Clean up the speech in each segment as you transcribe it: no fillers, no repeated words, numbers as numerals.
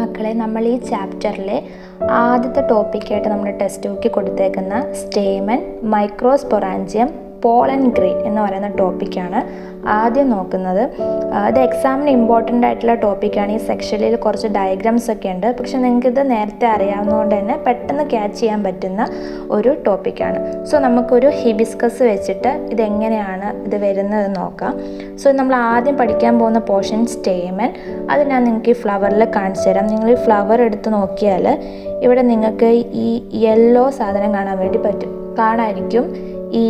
മക്കളെ, നമ്മൾ ഈ ചാപ്റ്ററിലെ ആദ്യത്തെ ടോപ്പിക്കായിട്ട് നമ്മുടെ ടെക്സ്റ്റ് ബുക്കിൽ കൊടുത്തേക്കുന്ന സ്റ്റേമൻ, മൈക്രോസ്പൊറാഞ്ചിയം, പോളൻ ഗ്രെയിൻ എന്ന് പറയുന്ന ടോപ്പിക്കാണ് ആദ്യം നോക്കുന്നത്. ഇത് എക്സാമിന് ഇമ്പോർട്ടൻ്റ് ആയിട്ടുള്ള ടോപ്പിക്കാണ്. ഈ സെക്ഷനിൽ കുറച്ച് ഡയഗ്രാംസ് ഒക്കെ ഉണ്ട്, പക്ഷെ നിങ്ങൾക്കിത് നേരത്തെ അറിയാവുന്നതുകൊണ്ട് തന്നെ പെട്ടെന്ന് ക്യാച്ച് ചെയ്യാൻ പറ്റുന്ന ഒരു ടോപ്പിക്കാണ്. സോ നമുക്കൊരു ഹിബിസ്കസ് വെച്ചിട്ട് ഇതെങ്ങനെയാണ് ഇത് വരുന്നത് നോക്കാം. സോ നമ്മൾ ആദ്യം പഠിക്കാൻ പോകുന്ന പോർഷൻ സ്റ്റേമൻ. അത് ഞാൻ നിങ്ങൾക്ക് ഈ ഫ്ലവറിൽ കാണിച്ചു തരാം. നിങ്ങൾ ഈ ഫ്ലവർ എടുത്ത് നോക്കിയാൽ ഇവിടെ നിങ്ങൾക്ക് ഈ യെല്ലോ സാധനം കാണാൻ വേണ്ടി കാണാതിരിക്കും. ഈ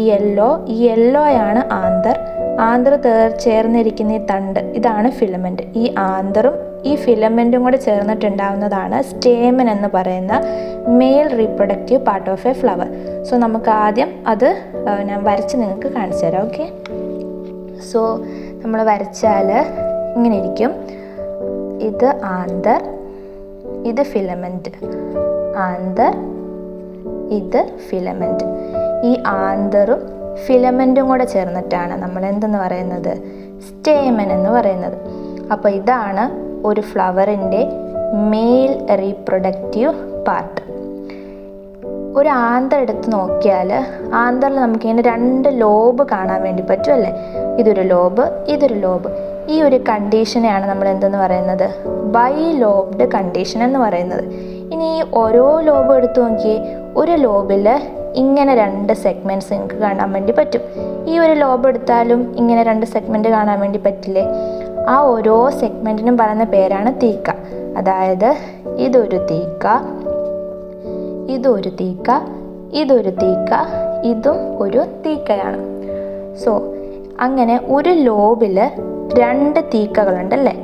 യെല്ലോയാണ് ആന്തർ ചേർന്നിരിക്കുന്ന ഈ തണ്ട്, ഇതാണ് ഫിലമെൻറ്റ്. ഈ ആന്തറും ഈ ഫിലമെൻറ്റും കൂടെ ചേർന്നിട്ടുണ്ടാവുന്നതാണ് സ്റ്റേമൻ എന്ന് പറയുന്ന mail reproductive part of A flower. So നമുക്ക് ആദ്യം അത് ഞാൻ വരച്ച് നിങ്ങൾക്ക് കാണിച്ചു തരാം. ഓക്കെ, സോ നമ്മൾ വരച്ചാൽ ഇങ്ങനെ ഇരിക്കും. ഇത് ആന്തർ, ഇത് ഫിലമെൻറ്റ്. ആന്തർ, ഇത് ഫിലമെൻറ്റ്. ഈ ആന്തറും ഫിലമെൻറ്റും കൂടെ ചേർന്നിട്ടാണ് നമ്മൾ എന്തെന്ന് പറയുന്നത്, സ്റ്റേമൻ എന്ന് പറയുന്നത്. അപ്പോൾ ഇതാണ് ഒരു ഫ്ലവറിൻ്റെ മെയിൽ റീപ്രൊഡക്റ്റീവ് പാർട്ട്. ഒരു ആന്തർ എടുത്ത് നോക്കിയാൽ ആന്തറിൽ നമുക്കിങ്ങനെ 2 ലോബ് കാണാൻ വേണ്ടി പറ്റുമല്ലേ. ഇതൊരു ലോബ്, ഇതൊരു ലോബ്. ഈ ഒരു കണ്ടീഷനെയാണ് നമ്മൾ എന്തെന്ന് പറയുന്നത്, ബൈ ലോബ്ഡ് കണ്ടീഷൻ എന്ന് പറയുന്നത്. ഇനി ഈ ഓരോ ലോബും എടുത്ത് നോക്കിയേ, ഒരു ലോബിൽ ഇങ്ങനെ 2 സെഗ്മെൻറ്റ്സ് നിങ്ങൾക്ക് കാണാൻ വേണ്ടി പറ്റും. ഈ ഒരു ലോബ് എടുത്താലും ഇങ്ങനെ 2 സെഗ്മെൻറ്റ് കാണാൻ വേണ്ടി പറ്റില്ലേ. ആ ഓരോ സെഗ്മെൻറ്റിനും പറയുന്ന പേരാണ് തീക്ക. അതായത് ഇതൊരു തീക്ക, ഇതൊരു തീക്ക, ഇതൊരു തീക്ക, ഇതും ഒരു തീക്കയാണ്. സോ അങ്ങനെ ഒരു ലോബിൽ 2 തീക്കകളുണ്ടല്ലേ.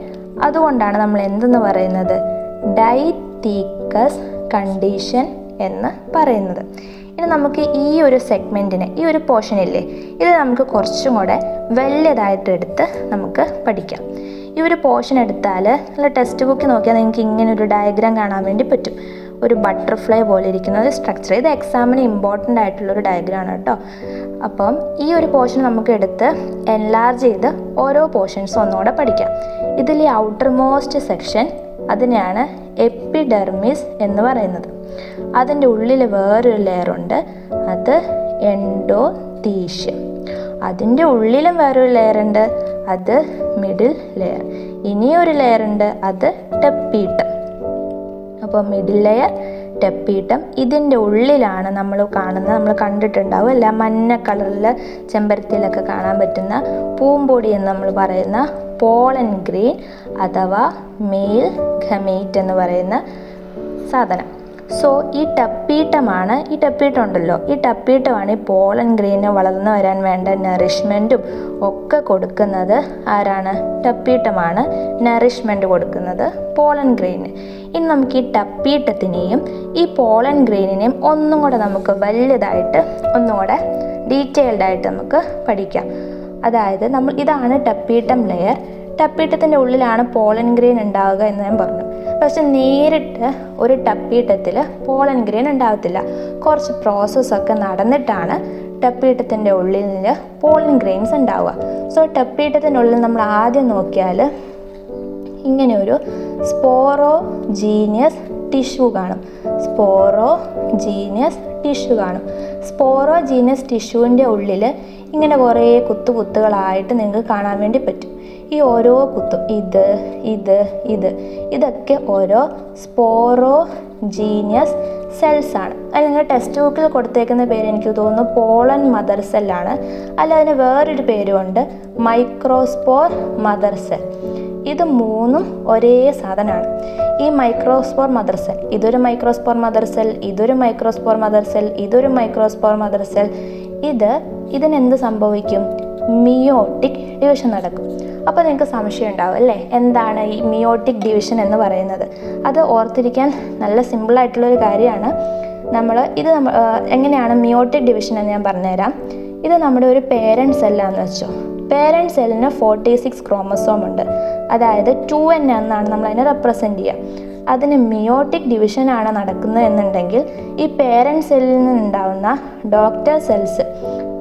അതുകൊണ്ടാണ് നമ്മൾ എന്തെന്ന് പറയുന്നത്, ഡൈതീക്കസ് കണ്ടീഷൻ എന്ന് പറയുന്നത്. ഇനി നമുക്ക് ഈ ഒരു സെഗ്മെൻറ്റിനെ, ഈ ഒരു പോർഷനില്ലേ, ഇത് നമുക്ക് കുറച്ചും കൂടെ വലിയതായിട്ട് എടുത്ത് നമുക്ക് പഠിക്കാം. ഈ ഒരു പോർഷൻ എടുത്താൽ നല്ല ടെക്സ്റ്റ് ബുക്ക് നോക്കിയാൽ നിങ്ങൾക്ക് ഇങ്ങനെ ഒരു ഡയഗ്രാം കാണാൻ വേണ്ടി പറ്റും. ഒരു ബട്ടർഫ്ലൈ പോലെ ഇരിക്കുന്ന ഒരു സ്ട്രക്ചർ. ഇത് എക്സാമിന് ഇമ്പോർട്ടൻ്റ് ആയിട്ടുള്ളൊരു ഡയഗ്രാമാണ് കേട്ടോ. അപ്പം ഈ ഒരു പോർഷൻ നമുക്ക് എടുത്ത് എൻലാർജ് ചെയ്ത് ഓരോ പോർഷൻസും ഒന്നുകൂടെ പഠിക്കാം. ഇതിൽ ഈ ഔട്ടർ മോസ്റ്റ് സെക്ഷൻ, അതിനെയാണ് എപ്പിഡെർമിസ് എന്ന് പറയുന്നത്. അതിൻ്റെ ഉള്ളിൽ വേറൊരു ലെയറുണ്ട്, അത് എൻഡോതീഷ്യം. അതിൻ്റെ ഉള്ളിലും വേറൊരു ലെയറുണ്ട്, അത് മിഡിൽ ലെയർ. ഇനിയൊരു ലെയറുണ്ട്, അത് ടെപ്പീട്ടം. അപ്പോൾ മിഡിൽ ലെയർ, ടെപ്പീട്ടം. ഇതിൻ്റെ ഉള്ളിലാണ് നമ്മൾ കണ്ടിട്ടുണ്ടാവും അല്ല, മഞ്ഞ കളറിൽ ചെമ്പരത്തിയിലൊക്കെ കാണാൻ പറ്റുന്ന പൂമ്പൊടി എന്ന് നമ്മൾ പറയുന്ന പോളൻ ഗ്രെയിൻ അഥവാ മെയിൽ ഗമേറ്റ് എന്ന് പറയുന്ന സാധനം. സോ ഈ ടപ്പീട്ടം ഉണ്ടല്ലോ, ഈ ടപ്പീട്ടമാണ് ഈ പോളൻ ഗ്രെയിന് വളർന്നു വരാൻ വേണ്ട നറിഷ്മെൻറ്റും ഒക്കെ കൊടുക്കുന്നത്. ആരാണ്? ടപ്പീട്ടമാണ് നറിഷ്മെൻറ്റ് കൊടുക്കുന്നത് പോളൻ ഗ്രെയിന്. ഇനി നമുക്ക് ഈ ടപ്പീട്ടത്തിനെയും ഈ പോളൻ ഗ്രെയിനിനെയും ഒന്നും കൂടെ നമുക്ക് വലുതായിട്ട് ഒന്നുകൂടെ ഡീറ്റെയിൽഡായിട്ട് നമുക്ക് പഠിക്കാം. അതായത് ഇതാണ് ടപ്പീട്ടം ലെയർ. ടപ്പീട്ടത്തിൻ്റെ ഉള്ളിലാണ് പോളൻ ഗ്രെയിൻ ഉണ്ടാവുക എന്ന് ഞാൻ പറഞ്ഞു. പക്ഷെ നേരിട്ട് ഒരു ടപ്പീട്ടത്തിൽ പോളൻ ഗ്രെയിൻ ഉണ്ടാകത്തില്ല. കുറച്ച് പ്രോസസ്സൊക്കെ നടന്നിട്ടാണ് ടപ്പീട്ടത്തിൻ്റെ ഉള്ളിൽ പോളൻ ഗ്രെയിൻസ് ഉണ്ടാവുക. സോ ടപ്പീട്ടത്തിൻ്റെ ഉള്ളിൽ നമ്മൾ ആദ്യം നോക്കിയാൽ ഇങ്ങനെ ഒരു സ്പോറോജീനിയസ് ടിഷ്യൂ കാണും. സ്പോറോജീനിയസ് ടിഷ്യൂവിൻ്റെ ഉള്ളിൽ ഇങ്ങനെ കുറേ കുത്തുകളായിട്ട് നിങ്ങൾക്ക് കാണാൻ വേണ്ടി പറ്റും. ഈ ഓരോ കുത്തും ഇതൊക്കെ ഓരോ സ്പോറോജീനിയസ് സെൽസ് ആണ്. അത് നിങ്ങൾ ടെക്സ്റ്റ് ബുക്കിൽ കൊടുത്തേക്കുന്ന പേര് എനിക്ക് തോന്നുന്നു പോളൻ മദർ സെല്ലാണ്. അല്ല, അതിന് വേറൊരു പേരുമുണ്ട്, മൈക്രോസ്പോർ മദർ സെൽ. ഇത് 3ഉം ഒരേ സാധനമാണ്. ഈ മൈക്രോസ്പോർ മദർ സെൽ, ഇതൊരു മൈക്രോസ്പോർ മദർ സെൽ, ഇതൊരു മൈക്രോസ്പോർ മദർ സെൽ, ഇതൊരു മൈക്രോസ്പോർ മദർ സെൽ. ഇതിനെന്ത് സംഭവിക്കും? മിയോട്ടിക് ഡിവിഷൻ നടക്കും. അപ്പോൾ നിങ്ങൾക്ക് സംശയം ഉണ്ടാവും അല്ലേ, എന്താണ് ഈ മിയോട്ടിക് ഡിവിഷൻ എന്ന് പറയുന്നത്? അത് ഓർത്തിരിക്കാൻ നല്ല സിമ്പിളായിട്ടുള്ളൊരു കാര്യമാണ്. ഇത് എങ്ങനെയാണ് മിയോട്ടിക് ഡിവിഷൻ എന്ന് ഞാൻ പറഞ്ഞുതരാം. ഇത് നമ്മുടെ ഒരു പേരൻറ്റ് സെല്ലാന്ന് വെച്ചോ. പേരൻറ്റ് സെല്ലിന് 46 ക്രോമസോം ഉണ്ട്. അതായത് 2n എന്നാണ് നമ്മൾ അതിനെ റെപ്രസെൻറ്റ് ചെയ്യുക. അതിന് മിയോട്ടിക് ഡിവിഷനാണ് നടക്കുന്നത് എന്നുണ്ടെങ്കിൽ ഈ പേരൻറ്റ് സെല്ലിൽ നിന്നുണ്ടാവുന്ന ഡോക്ടർ സെൽസ്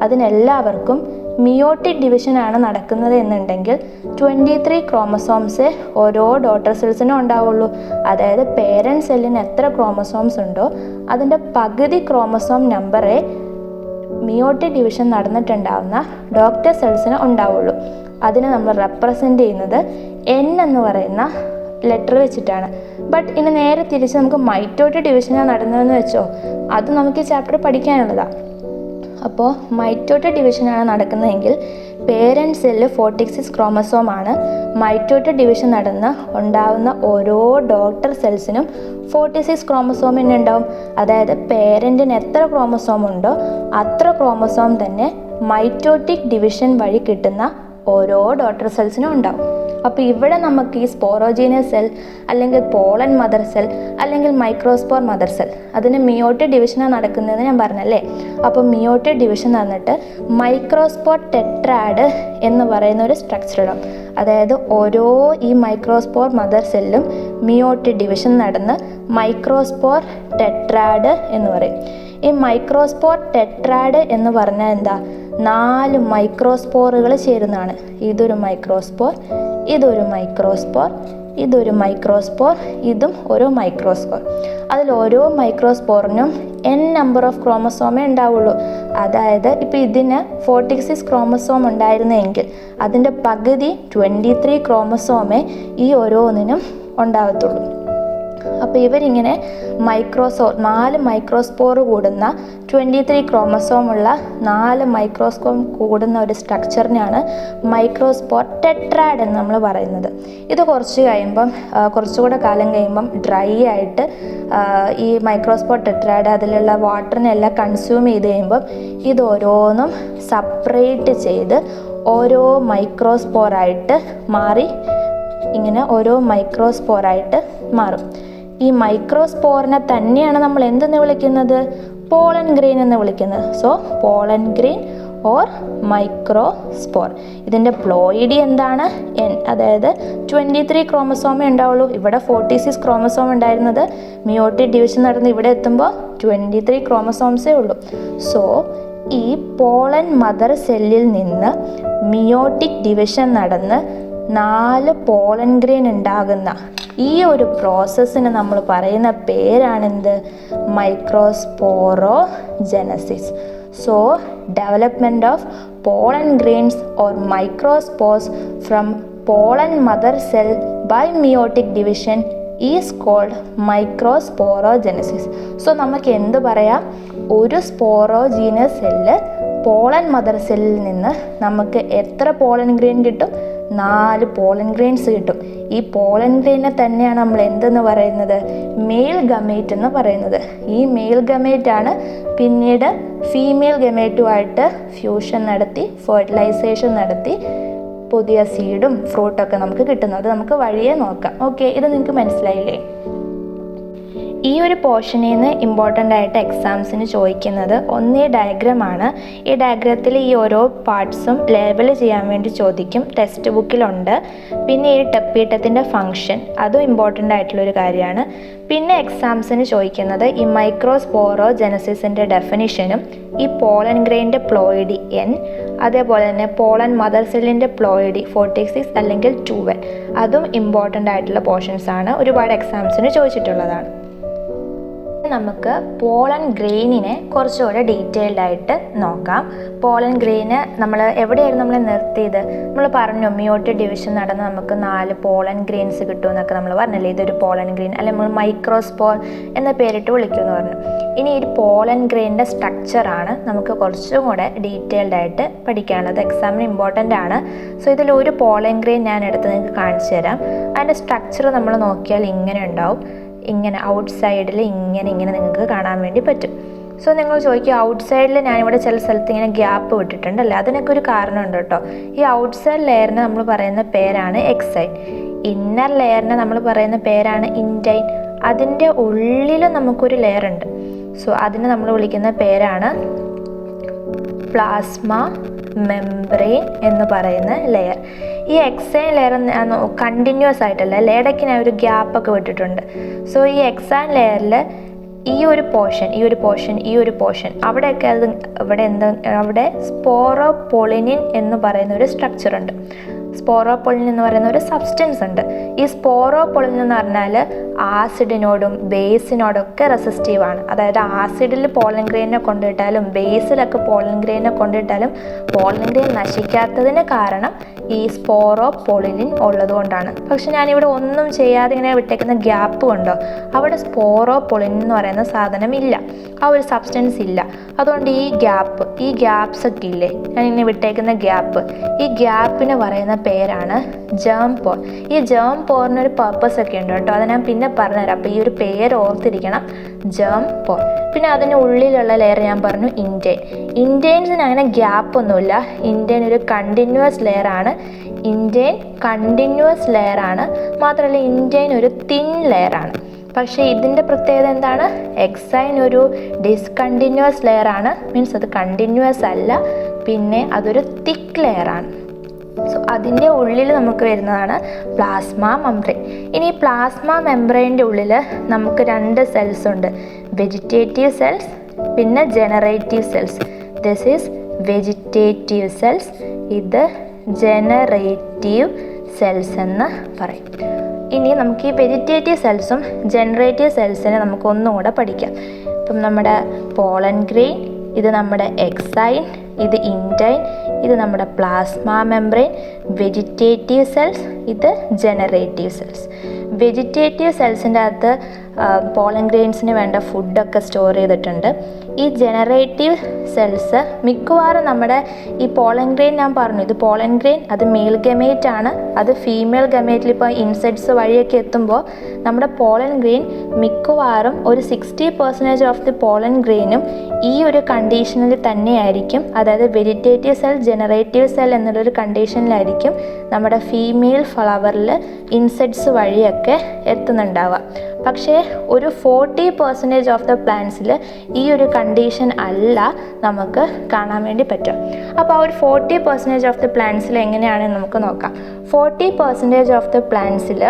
അതിനെല്ലാവർക്കും മിയോട്ടിക് ഡിവിഷനാണ് നടക്കുന്നത് എന്നുണ്ടെങ്കിൽ 23 ക്രോമസോംസ് ഓരോ ഡോട്ടർ സെൽസിനും ഉണ്ടാവുള്ളൂ. അതായത് പേരൻറ് സെല്ലിന് എത്ര ക്രോമസോംസ് ഉണ്ടോ അതിൻ്റെ പകുതി ക്രോമസോം നമ്പറേ മിയോട്ടിക് ഡിവിഷൻ നടന്നിട്ടുണ്ടാവുന്ന ഡോട്ടർ സെൽസിന് ഉണ്ടാവുള്ളൂ. അതിനെ നമ്മൾ റെപ്രസെൻ്റ് ചെയ്യുന്നത് N എന്ന് പറയുന്ന ലെറ്റർ വെച്ചിട്ടാണ്. ബട്ട് ഇനി നേരെ തിരിച്ച് നമുക്ക് മൈറ്റോട്ടിക് ഡിവിഷനാണ് നടന്നതെന്ന് വെച്ചോ, അത് നമുക്ക് ഈ ചാപ്റ്റർ പഠിക്കാനുള്ളതാണ്. അപ്പോൾ മൈറ്റോട്ടിക് ഡിവിഷനാണ് നടക്കുന്നതെങ്കിൽ പേരൻറ് സെല്ല് 46 ക്രോമസോമാണ്. മൈറ്റോട്ടിക് ഡിവിഷൻ നടന്ന് ഉണ്ടാവുന്ന ഓരോ ഡോട്ടർ സെൽസിനും 46 ക്രോമസോം തന്നെ ഉണ്ടാവും. അതായത് പേരൻറ്റിന് എത്ര ക്രോമസോം ഉണ്ടോ അത്ര ക്രോമസോം തന്നെ മൈറ്റോട്ടിക് ഡിവിഷൻ വഴി കിട്ടുന്ന ഓരോ ഡോട്ടർ സെൽസിനും ഉണ്ടാവും. അപ്പോൾ ഇവിടെ നമുക്ക് ഈ സ്പോറോജീനിയസ് സെൽ അല്ലെങ്കിൽ പോളൻ മദർ സെൽ അല്ലെങ്കിൽ മൈക്രോസ്പോർ മദർ സെൽ അതിന് മിയോട്ടിക് ഡിവിഷനാണ് നടക്കുന്നതെന്ന് ഞാൻ പറഞ്ഞല്ലേ. അപ്പോൾ മിയോട്ടിക് ഡിവിഷൻ നടന്നിട്ട് മൈക്രോസ്പോർ ടെട്രാഡ് എന്ന് പറയുന്ന ഒരു സ്ട്രക്ചർ ഇടാം. അതായത് ഓരോ ഈ മൈക്രോസ്പോർ മദർ സെല്ലും മിയോട്ടിക് ഡിവിഷൻ നടന്ന് മൈക്രോസ്പോർ ടെട്രാഡ് എന്ന് പറയും. ഈ മൈക്രോസ്പോർ ടെട്രാഡ് എന്ന് പറഞ്ഞാൽ എന്താ, 4 മൈക്രോസ്പോറുകൾ ചേരുന്നതാണ്. ഇതൊരു മൈക്രോസ്പോർ, ഇതൊരു മൈക്രോസ്പോർ, ഇതൊരു മൈക്രോസ്പോർ, ഇതും ഒരു മൈക്രോസ്പോർ. അതിൽ ഓരോ മൈക്രോസ്പോറിനും n നമ്പർ ഓഫ് ക്രോമസോമേ ഉണ്ടാവുള്ളൂ. അതായത് ഇപ്പോൾ ഇതിന് 46 ക്രോമസോം ഉണ്ടായിരുന്നെങ്കിൽ അതിൻ്റെ പകുതി 23 ക്രോമസോമേ ഈ ഓരോന്നിനും ഉണ്ടാവത്തുള്ളൂ. അപ്പോൾ ഇവരിങ്ങനെ 4 മൈക്രോസ്പോർ കൂടുന്ന 23 ക്രോമസോം ഉള്ള 4 മൈക്രോസ്പോം കൂടുന്ന ഒരു സ്ട്രക്ചറിനെയാണ് മൈക്രോസ്പോർ ടെട്രാഡ് എന്ന് നമ്മൾ പറയുന്നത്. ഇത് കുറച്ചുകൂടെ കാലം കഴിയുമ്പം ഡ്രൈ ആയിട്ട് ഈ മൈക്രോസ്പോർ ടെട്രാഡ് അതിലുള്ള വാട്ടറിനെല്ലാം കൺസ്യൂം ചെയ്ത് കഴിയുമ്പം ഇത് ഓരോന്നും സെപ്പറേറ്റ് ചെയ്ത് ഓരോ മൈക്രോസ്പോറായിട്ട് മാറി ഇങ്ങനെ ഓരോ മൈക്രോസ്പോറായിട്ട് മാറും. ഈ മൈക്രോസ്പോറിനെ തന്നെയാണ് നമ്മൾ എന്തെന്ന് വിളിക്കുന്നത്, പോളൻ ഗ്രെയിൻ എന്ന് വിളിക്കുന്നത്. So pollen grain or microspore. ഇതിൻ്റെ പ്ലോയിഡി എന്താണ്, N. അതായത് 23 ക്രോമസോമേ ഉണ്ടാവുള്ളൂ. ഇവിടെ 46 ക്രോമസോം ഉണ്ടായിരുന്നത് മിയോട്ടിക് ഡിവിഷൻ നടന്ന് ഇവിടെ എത്തുമ്പോൾ 23 ക്രോമസോംസേ ഉള്ളൂ. സോ ഈ പോളൻ മദർ സെല്ലിൽ നിന്ന് മിയോട്ടിക് ഡിവിഷൻ നടന്ന് 4 പോളൻ ഗ്രെയിൻ ഉണ്ടാകുന്ന ഈ ഒരു പ്രോസസ്സിന് നമ്മൾ പറയുന്ന പേരാണെന്ത്, microsporogenesis. So development of pollen grains or microspores from pollen mother cell by meiotic division is called microsporogenesis. So നമുക്ക് എന്ത് പറയാം, ഒരു സ്പോറോജീനസ് സെല്ല് പോളൻ മദർ സെല്ലിൽ നിന്ന് നമുക്ക് എത്ര പോളൻ ഗ്രെയിൻ കിട്ടും, 4 പോളൻ ഗ്രെയിൻസ് കിട്ടും. ഈ പോളൻ ഗ്രെയിനെ തന്നെയാണ് നമ്മൾ എന്തെന്ന് പറയുന്നത്, മെയിൽ ഗമേറ്റ് എന്ന് പറയുന്നത്. ഈ മെയിൽ ഗമേറ്റ് ആണ് പിന്നീട് ഫീമെയിൽ ഗമേറ്റുമായിട്ട് ഫ്യൂഷൻ നടത്തി ഫെർട്ടിലൈസേഷൻ നടത്തി പുതിയ സീഡും ഫ്രൂട്ടൊക്കെ നമുക്ക് കിട്ടുന്നത്. നമുക്ക് വഴിയെ നോക്കാം. ഓക്കെ, ഇത് നിങ്ങൾക്ക് മനസ്സിലായില്ലേ? ഈ ഒരു പോർഷനിൽ നിന്ന് ഇമ്പോർട്ടൻ്റ് ആയിട്ട് എക്സാംസിന് ചോദിക്കുന്നത് ഒന്ന് ഈ ഡയഗ്രമാണ്. ഈ ഡയഗ്രത്തിൽ ഈ ഓരോ പാർട്സും ലേബൽ ചെയ്യാൻ വേണ്ടി ചോദിക്കും, ടെക്സ്റ്റ് ബുക്കിലുണ്ട്. പിന്നെ ഈ ടെപ്പീറ്റത്തിൻ്റെ ഫങ്ഷൻ, അതും ഇമ്പോർട്ടൻ്റ് ആയിട്ടുള്ളൊരു കാര്യമാണ്. പിന്നെ എക്സാംസിന് ചോദിക്കുന്നത് ഈ മൈക്രോസ്പോറോജനസിസിൻ്റെ ഡെഫിനിഷനും ഈ പോളൻ ഗ്രെയിൻ്റെ പ്ലോയിഡി N, അതേപോലെ തന്നെ പോളൻ മദർ സെല്ലിൻ്റെ പ്ലോയിഡി 46 അല്ലെങ്കിൽ 12, അതും ഇമ്പോർട്ടൻ്റ് ആയിട്ടുള്ള പോർഷൻസ് ആണ്. ഒരുപാട് എക്സാംസിന് ചോദിച്ചിട്ടുള്ളതാണ്. നമുക്ക് പോളൻ ഗ്രെയിനിനെ കുറച്ചുകൂടെ ഡീറ്റെയിൽഡ് ആയിട്ട് നോക്കാം. പോളൻ ഗ്രെയിന് എവിടെയായിരുന്നു നമ്മൾ നിർത്തിയത്? നമ്മൾ പറഞ്ഞു മിയോട്ടിക് ഡിവിഷൻ നടന്ന് നമുക്ക് 4 പോളൻ ഗ്രെയിൻസ് കിട്ടുമെന്നൊക്കെ നമ്മൾ പറഞ്ഞല്ലേ. ഇതൊരു പോളൻ ഗ്രെയിൻ അല്ലെങ്കിൽ നമ്മൾ മൈക്രോസ്പോർ എന്ന പേരിട്ട് വിളിക്കുമെന്ന് പറഞ്ഞു. ഇനി ഈ പോളൻ ഗ്രെയിനിൻ്റെ സ്ട്രക്ചറാണ് നമുക്ക് കുറച്ചും കൂടെ ഡീറ്റെയിൽഡ് ആയിട്ട് പഠിക്കാനുള്ളത്. എക്സാമിന് ഇമ്പോർട്ടൻ്റ് ആണ്. സോ ഇതിലൊരു പോളൻ ഗ്രെയിൻ ഞാൻ എടുത്ത് നിങ്ങൾക്ക് കാണിച്ചു തരാം. അതിൻ്റെ സ്ട്രക്ചർ നമ്മൾ നോക്കിയാൽ ഇങ്ങനെ ഉണ്ടാവും. ഇങ്ങനെ ഔട്ട് സൈഡിൽ ഇങ്ങനെ നിങ്ങൾക്ക് കാണാൻ വേണ്ടി പറ്റും. സോ നിങ്ങൾ ചോദിക്കും, ഔട്ട് സൈഡിൽ ഞാനിവിടെ ചില സ്ഥലത്ത് ഇങ്ങനെ ഗ്യാപ്പ് വിട്ടിട്ടുണ്ടല്ലേ, അതിനൊക്കെ ഒരു കാരണമുണ്ട് കേട്ടോ. ഈ ഔട്ട് സൈഡ് ലെയറിന് നമ്മൾ പറയുന്ന പേരാണ് എക്സൈൻ. ഇന്നർ ലെയറിന് നമ്മൾ പറയുന്ന പേരാണ് ഇൻറ്റൈൻ. അതിൻ്റെ ഉള്ളിലും നമുക്കൊരു ലെയർ ഉണ്ട്. സോ അതിന് നമ്മൾ വിളിക്കുന്ന പേരാണ് പ്ലാസ്മ മെംബ്രെയിൻ എന്ന് പറയുന്ന ലെയർ. ഈ എക്സൈൻ ലെയർ കണ്ടിന്യൂസ് ആയിട്ടല്ല, ഇടയ്ക്ക് ഞാൻ ഒരു ഗ്യാപ്പൊക്കെ വിട്ടിട്ടുണ്ട്. സോ ഈ എക്സൈൻ ലെയറിൽ ഈ ഒരു പോർഷൻ അവിടെയൊക്കെ അവിടെ സ്പോറോപൊളിനിൻ എന്ന് പറയുന്ന ഒരു സ്ട്രക്ചർ ഉണ്ട്. സ്പോറോപൊളിൻ എന്ന് പറയുന്ന ഒരു സബ്സ്റ്റൻസ് ഉണ്ട്. ഈ സ്പോറോപൊളിൻ എന്ന് പറഞ്ഞാൽ ആസിഡിനോടും ബേസിനോടൊക്കെ റെസിസ്റ്റീവാണ്. അതായത് ആസിഡിൽ പോളൻ ഗ്രെയിനെ കൊണ്ടിട്ടാലും ബേസിലൊക്കെ പോളൻ ഗ്രെയിനെ കൊണ്ടിട്ടാലും പോളൻ ഗ്രെയിൻ നശിക്കാത്തതിന് കാരണം ഈ സ്പോറോപൊളിനിൻ ഉള്ളതുകൊണ്ടാണ്. പക്ഷെ ഞാനിവിടെ ഒന്നും ചെയ്യാതെ ഇങ്ങനെ വിട്ടേക്കുന്ന ഗ്യാപ്പ് കൊണ്ടോ അവിടെ സ്പോറോപൊളിനിൻ എന്ന് പറയുന്ന സാധനം ഇല്ല, ആ ഒരു സബ്സ്റ്റൻസ് ഇല്ല. അതുകൊണ്ട് ഈ ഗ്യാപ്സ് ഒക്കെ ഇല്ലേ, ഞാനിങ്ങനെ വിട്ടേക്കുന്ന ഈ ഗ്യാപ്പിന് പറയുന്ന പേരാണ് ജേം പോർ. ഈ ജേം പോറിനൊരു പർപ്പസ് ഒക്കെ ഉണ്ട് കേട്ടോ, അത് ഞാൻ പിന്നെ പറഞ്ഞുതരാം. അപ്പോൾ ഈ ഒരു പേര് ഓർത്തിരിക്കണം, ജേം പോർ. പിന്നെ അതിന് ഉള്ളിലുള്ള ലെയർ ഞാൻ പറഞ്ഞു ഇൻറ്റൈൻസിന് അങ്ങനെ ഗ്യാപ്പ് ഒന്നുമില്ല. ഇൻറ്റൈൻ ഒരു കണ്ടിന്യൂസ് ലെയർ ആണ്. മാത്രമല്ല ഇൻറ്റൈൻ ഒരു തിൻ ലെയർ ആണ്. പക്ഷേ ഇതിൻ്റെ പ്രത്യേകത എന്താണ്? എക്സൈൻ ഒരു ഡിസ്കണ്ടിന്യൂസ് ലെയർ ആണ്, മീൻസ് അത് കണ്ടിന്യൂസ് അല്ല, പിന്നെ അതൊരു തിക്ക് ലെയർ ആണ്. സോ അതിൻ്റെ ഉള്ളിൽ നമുക്ക് വരുന്നതാണ് പ്ലാസ്മ മെംബ്രെയിൻ. ഇനി പ്ലാസ്മ മെംബ്രെയിൻ്റെ ഉള്ളിൽ നമുക്ക് 2 സെൽസ് ഉണ്ട്, വെജിറ്റേറ്റീവ് സെൽസ് പിന്നെ generative cells. This is vegetative cells, ഇത് ജനറേറ്റീവ് സെൽസ് എന്ന് പറയും. ഇനി നമുക്ക് ഈ വെജിറ്റേറ്റീവ് സെൽസും ജനറേറ്റീവ് സെൽസിനെ നമുക്ക് ഒന്നും കൂടെ പഠിക്കാം. ഇപ്പം നമ്മുടെ പോളൻ ഗ്രെയിൻ, ഇത് നമ്മുടെ എക്സൈൻ, ഇത് ഇൻറ്റൈൻ, ഇത് നമ്മുടെ പ്ലാസ്മ മെംബ്രെയിൻ. വെജിറ്റേറ്റീവ് സെൽസ്, ഇത് ജനറേറ്റീവ് സെൽസ്. വെജിറ്റേറ്റീവ് സെൽസിൻ്റെ അകത്ത് പോളൻ ഗ്രെയിൻസിന് വേണ്ട ഫുഡൊക്കെ സ്റ്റോർ ചെയ്തിട്ടുണ്ട്. ഈ ജനറേറ്റീവ് സെൽസ് മിക്കവാറും നമ്മുടെ ഈ പോളൻ ഗ്രെയിൻ ഞാൻ പറഞ്ഞു, ഇത് പോളൻ ഗ്രെയിൻ അത് മെയിൽ ഗമേറ്റ് ആണ്, അത് ഫീമെയിൽ ഗമേറ്റിൽ ഇപ്പോൾ ഇൻസെക്ട്സ് വഴിയൊക്കെ എത്തുമ്പോൾ നമ്മുടെ പോളൻ ഗ്രെയിൻ മിക്കവാറും ഒരു 60% ഓഫ് ദി പോളൻ ഗ്രെയിനും ഈ ഒരു കണ്ടീഷനിൽ തന്നെയായിരിക്കും. അതായത് വെജിറ്റേറ്റീവ് സെൽ ജനറേറ്റീവ് സെൽ എന്നുള്ളൊരു കണ്ടീഷനിലായിരിക്കും നമ്മുടെ ഫീമെയിൽ ഫ്ലവറിൽ ഇൻസെക്ട്സ് വഴിയൊക്കെ എത്തുന്നുണ്ടാവുക. പക്ഷേ ഒരു 40% ഓഫ് ദ പ്ലാന്റ്സിൽ ഈ ഒരു കണ്ടീഷൻ അല്ല നമുക്ക് കാണാൻ വേണ്ടി പറ്റും. അപ്പോൾ ആ ഒരു 40% ഓഫ് ദ പ്ലാന്റ്സിൽ എങ്ങനെയാണെന്ന് നമുക്ക് നോക്കാം. 40% ഓഫ് ദ പ്ലാന്റ്സിൽ